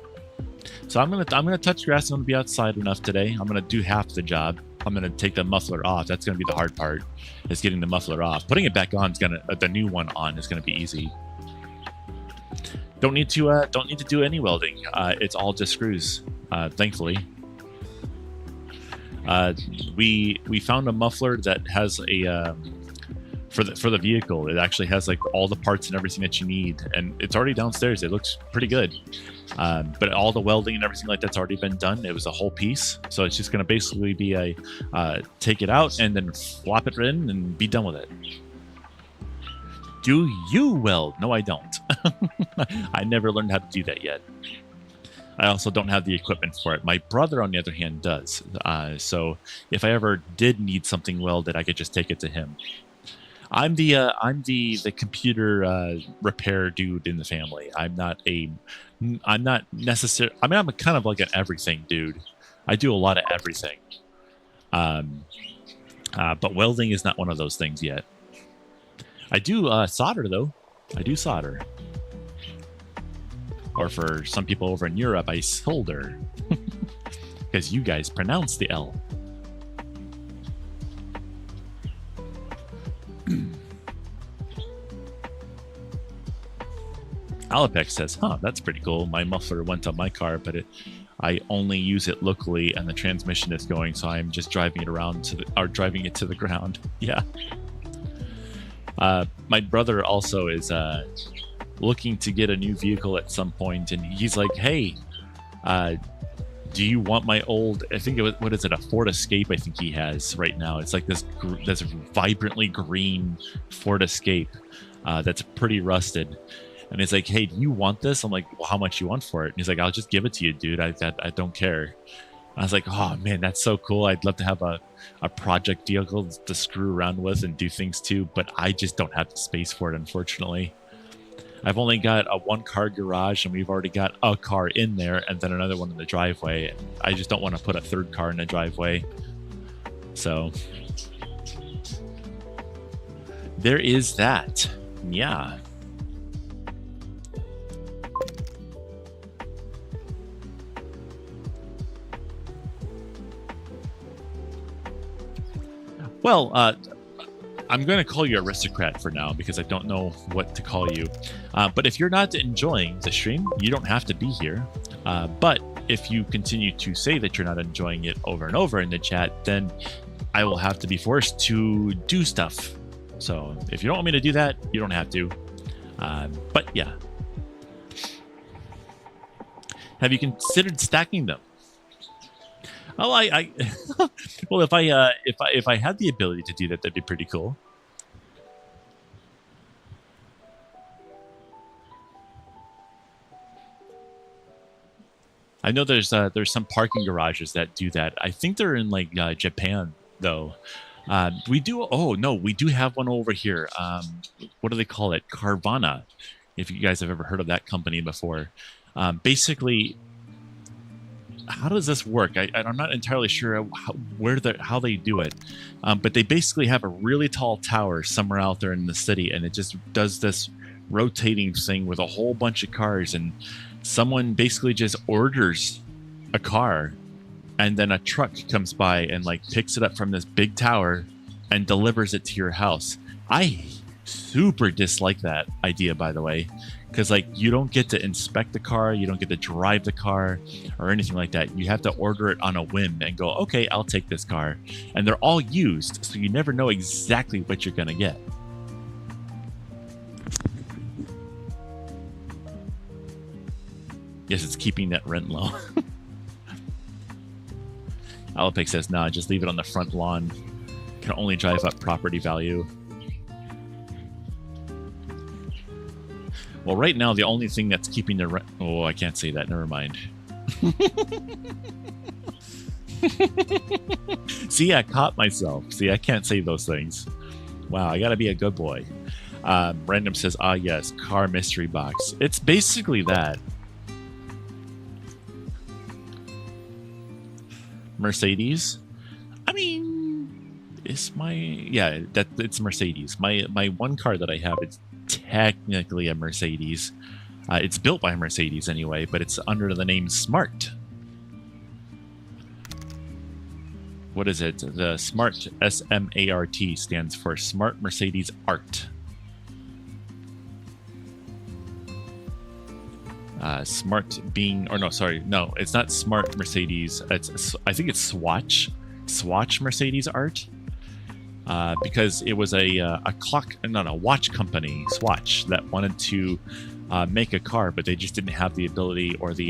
Speaker 1: So I'm gonna touch grass. I'm gonna be outside enough today. I'm gonna do half the job. I'm gonna take the muffler off. That's gonna be the hard part, is getting the muffler off. Putting it back on is the new one on is gonna be easy. Don't need to do any welding. It's all just screws, thankfully. We found a muffler that has a for the vehicle. It actually has like all the parts and everything that you need, and it's already downstairs. It looks pretty good, but all the welding and everything like that's already been done. It was a whole piece, so it's just going to basically be a take it out and then flop it in and be done with it. Do you weld? No, I don't. I never learned how to do that yet. I also don't have the equipment for it. My brother, on the other hand, does. So if I ever did need something welded, I could just take it to him. I'm the computer repair dude in the family. I'm not necessarily. I mean, I'm kind of like an everything dude. I do a lot of everything. But welding is not one of those things yet. I do solder, though. I do solder. Or for some people over in Europe, I solder. Because you guys pronounce the L. Alapec says, huh, that's pretty cool. My muffler went on my car, but I only use it locally and the transmission is going, so I'm just driving it around driving it to the ground. Yeah. My brother also is looking to get a new vehicle at some point, and he's like, "Hey, do you want my old? I think it was, what is it? A Ford Escape? I think he has right now. It's like this vibrantly green Ford Escape that's pretty rusted." And he's like, "Hey, do you want this?" I'm like, "Well, how much you want for it?" And he's like, "I'll just give it to you, dude. I don't care." I was like, "Oh man, that's so cool. I'd love to have a project vehicle to screw around with and do things to, but I just don't have the space for it, unfortunately. I've only got a 1-car garage, and we've already got a car in there and then another one in the driveway. And I just don't want to put a third car in the driveway. So there is that. Yeah. Well, I'm going to call you Aristocrat for now because I don't know what to call you. But if you're not enjoying the stream, you don't have to be here. But if you continue to say that you're not enjoying it over and over in the chat, then I will have to be forced to do stuff. So if you don't want me to do that, you don't have to. But yeah. Have you considered stacking them? Oh, well, if I had the ability to do that, that'd be pretty cool. I know there's some parking garages that do that. I think they're in like Japan though. We do. Oh no, we do have one over here. What do they call it? Carvana. If you guys have ever heard of that company before, basically. How does this work? I'm not entirely sure how they do it, but they basically have a really tall tower somewhere out there in the city, and it just does this rotating thing with a whole bunch of cars, and someone basically just orders a car, and then a truck comes by and like picks it up from this big tower and delivers it to your house. I super dislike that idea, by the way. Because like you don't get to inspect the car, you don't get to drive the car or anything like that. You have to order it on a whim and go, okay, I'll take this car. And they're all used, so you never know exactly what you're going to get. Yes, it's keeping that rent low. Alapix says, nah, just leave it on the front lawn. Can only drive up property value. Well, right now, the only thing that's keeping the rent... Oh, I can't say that. Never mind. See, I caught myself. See, I can't say those things. Wow, I gotta be a good boy. Random says, ah, yes, car mystery box. It's basically that. Mercedes? I mean, it's my... Yeah, it's Mercedes. My one car that I have, it's technically a Mercedes. It's built by Mercedes anyway, but it's under the name Smart. What is it? The Smart, S-M-A-R-T, stands for Smart Mercedes Art. Smart being, or no, sorry, no, it's not Smart Mercedes. I think it's Swatch Mercedes Art. Because it was a watch company, Swatch, that wanted to make a car, but they just didn't have the ability or they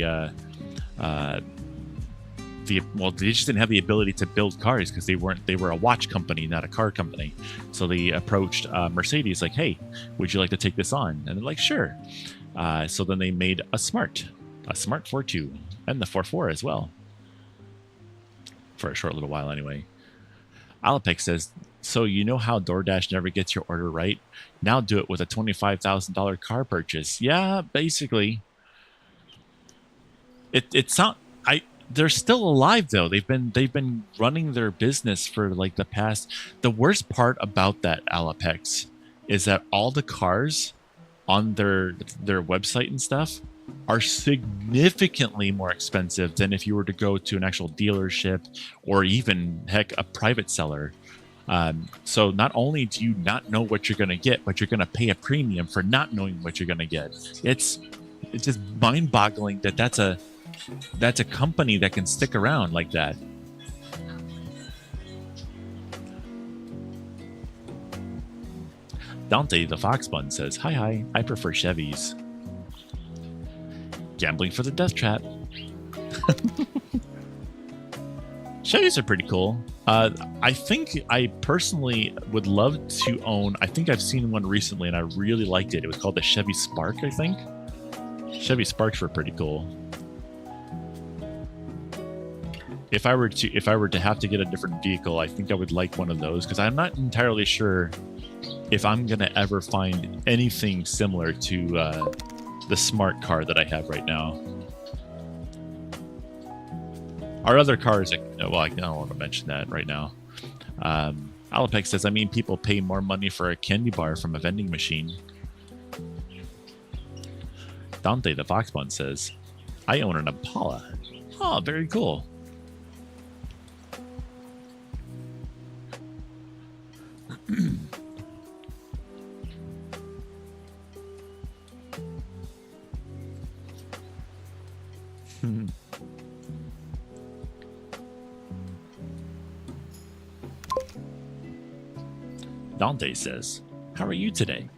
Speaker 1: just didn't have the ability to build cars because they were a watch company, not a car company. So they approached Mercedes like, hey, would you like to take this on? And they're like, sure. So then they made a Smart 4.2 and the 4.4 as well. For a short little while anyway. Alapix says, so you know how DoorDash never gets your order right? Now do it with a $25,000 car purchase. Yeah, basically. They're still alive though. They've been running their business for like the past. The worst part about that, Alapix, is that all the cars on their website and stuff are significantly more expensive than if you were to go to an actual dealership or even, heck, a private seller. So not only do you not know what you're going to get, but you're going to pay a premium for not knowing what you're going to get. It's just mind-boggling that that's a company that can stick around like that. Dante the Foxbun says, hi, I prefer Chevys. Gambling for the death trap. Chevys are pretty cool. I think I personally would love to own, I think I've seen one recently and I really liked it. It was called the Chevy Spark, I think. Chevy Sparks were pretty cool. If I were to have to get a different vehicle, I think I would like one of those because I'm not entirely sure if I'm gonna ever find anything similar to the smart car that I have right now. Our other cars, well, I don't want to mention that right now. Alapec says, I mean, people pay more money for a candy bar from a vending machine. Dante the Foxbun says, I own an Impala. Oh, very cool. Dante says, how are you today?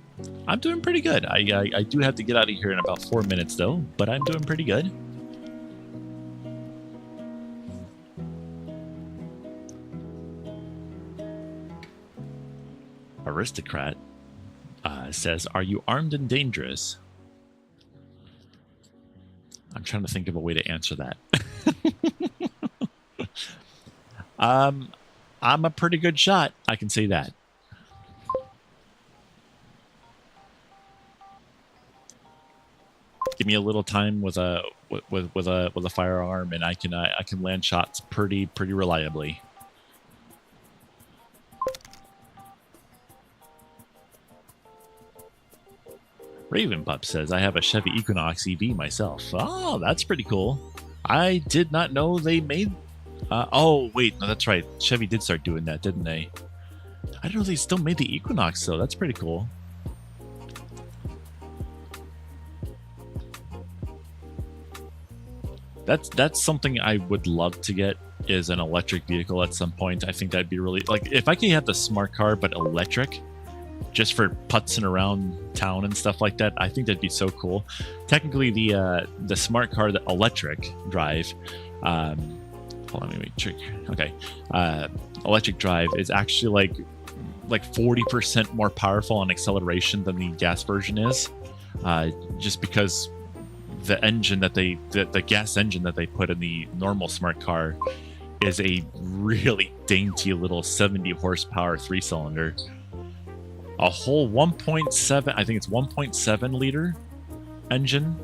Speaker 1: I'm doing pretty good. I do have to get out of here in about 4 minutes, though, but I'm doing pretty good. Aristocrat says, are you armed and dangerous? I'm trying to think of a way to answer that. I'm a pretty good shot. I can say that. Give me a little time with a firearm, and I can land shots pretty reliably. Raven Pup says, I have a Chevy Equinox EV myself. Oh, that's pretty cool. I did not know they made... oh, wait. No, that's right. Chevy did start doing that, didn't they? I didn't know they still made the Equinox, though. That's pretty cool. That's something I would love to get, is an electric vehicle at some point. I think that'd be really... Like, if I could have the smart car, but electric... just for putzing around town and stuff like that, I think that'd be so cool. Technically, the smart car, the electric drive, hold on, let me check. Okay, electric drive is actually like 40% more powerful on acceleration than the gas version is, just because the engine that the gas engine that they put in the normal smart car is a really dainty little 70 horsepower 3-cylinder. A whole 1.7, I think it's 1.7 liter engine.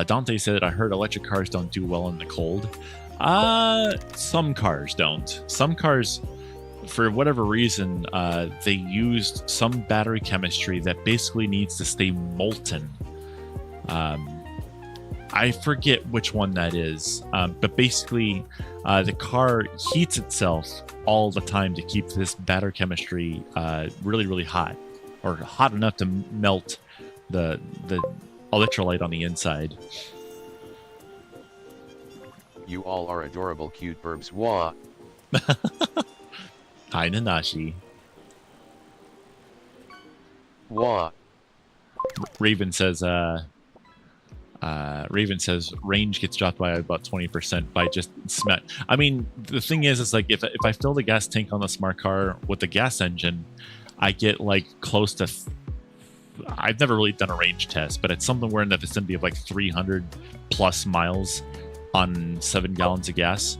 Speaker 1: Dante said, I heard electric cars don't do well in the cold. Some cars don't. Some cars, for whatever reason, they used some battery chemistry that basically needs to stay molten. I forget which one that is, but basically the car heats itself all the time to keep this battery chemistry really hot, or hot enough to melt the electrolyte on the inside.
Speaker 2: You all are adorable cute burbs. Wah.
Speaker 1: Hi, Nanashi.
Speaker 2: Wah.
Speaker 1: Raven says range gets dropped by about 20% by just smack. I mean, the thing is, it's like if I fill the gas tank on the smart car with the gas engine, I get like close to... I've never really done a range test, but it's something we're in the vicinity of like 300 plus miles on 7 gallons of gas.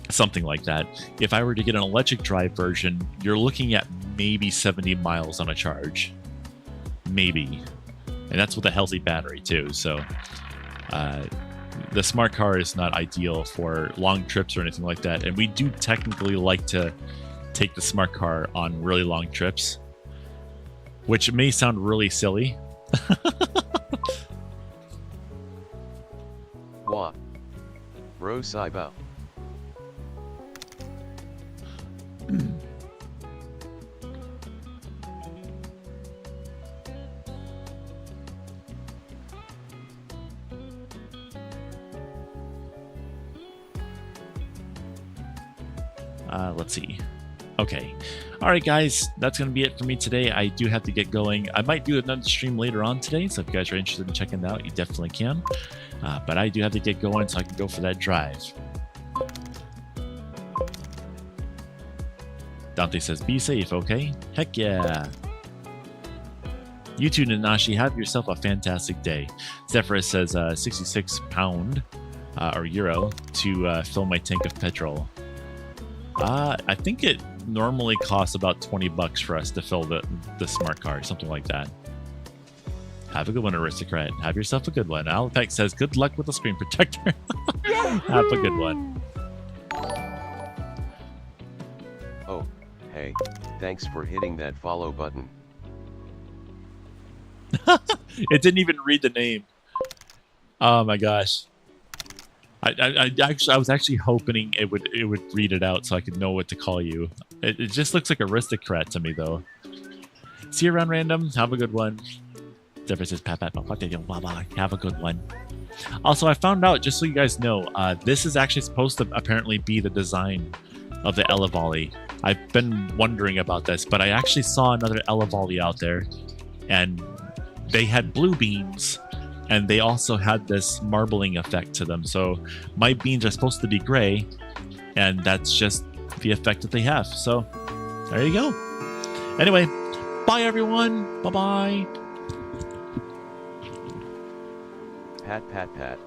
Speaker 1: Something like that. If I were to get an electric drive version, you're looking at maybe 70 miles on a charge. Maybe. And that's with a healthy battery too. So the smart car is not ideal for long trips or anything like that. And we do technically like to take the smart car on really long trips, which may sound really silly.
Speaker 2: Wah. Bro Saibo.
Speaker 1: Let's see. Okay. All right, guys. That's going to be it for me today. I do have to get going. I might do another stream later on today, so if you guys are interested in checking it out, you definitely can. But I do have to get going so I can go for that drive. Dante says, be safe, okay? Heck yeah. You too, Nanashi. Have yourself a fantastic day. Zephyrus says 66 pound or euro to fill my tank of petrol. I think it normally costs about 20 bucks for us to fill the smart car, something like that. Have a good one, Aristocrat. Have yourself a good one. Alpec says, good luck with the screen protector. Have a good one.
Speaker 2: Oh, hey, thanks for hitting that follow button.
Speaker 1: It didn't even read the name. Oh my gosh. I was actually hoping it would read it out so I could know what to call you. It just looks like Aristocrat to me though. See you around, random. Have a good one. Zephyr says, have a good one. Also, I found out, just so you guys know, this is actually supposed to apparently be the design of the Ella Volley. I've been wondering about this, but I actually saw another Ella Volley out there, and they had blue beams, and they also had this marbling effect to them. So my beans are supposed to be gray, and that's just the effect that they have. So there you go. Anyway, bye everyone. Bye-bye.
Speaker 2: Pat, pat, pat.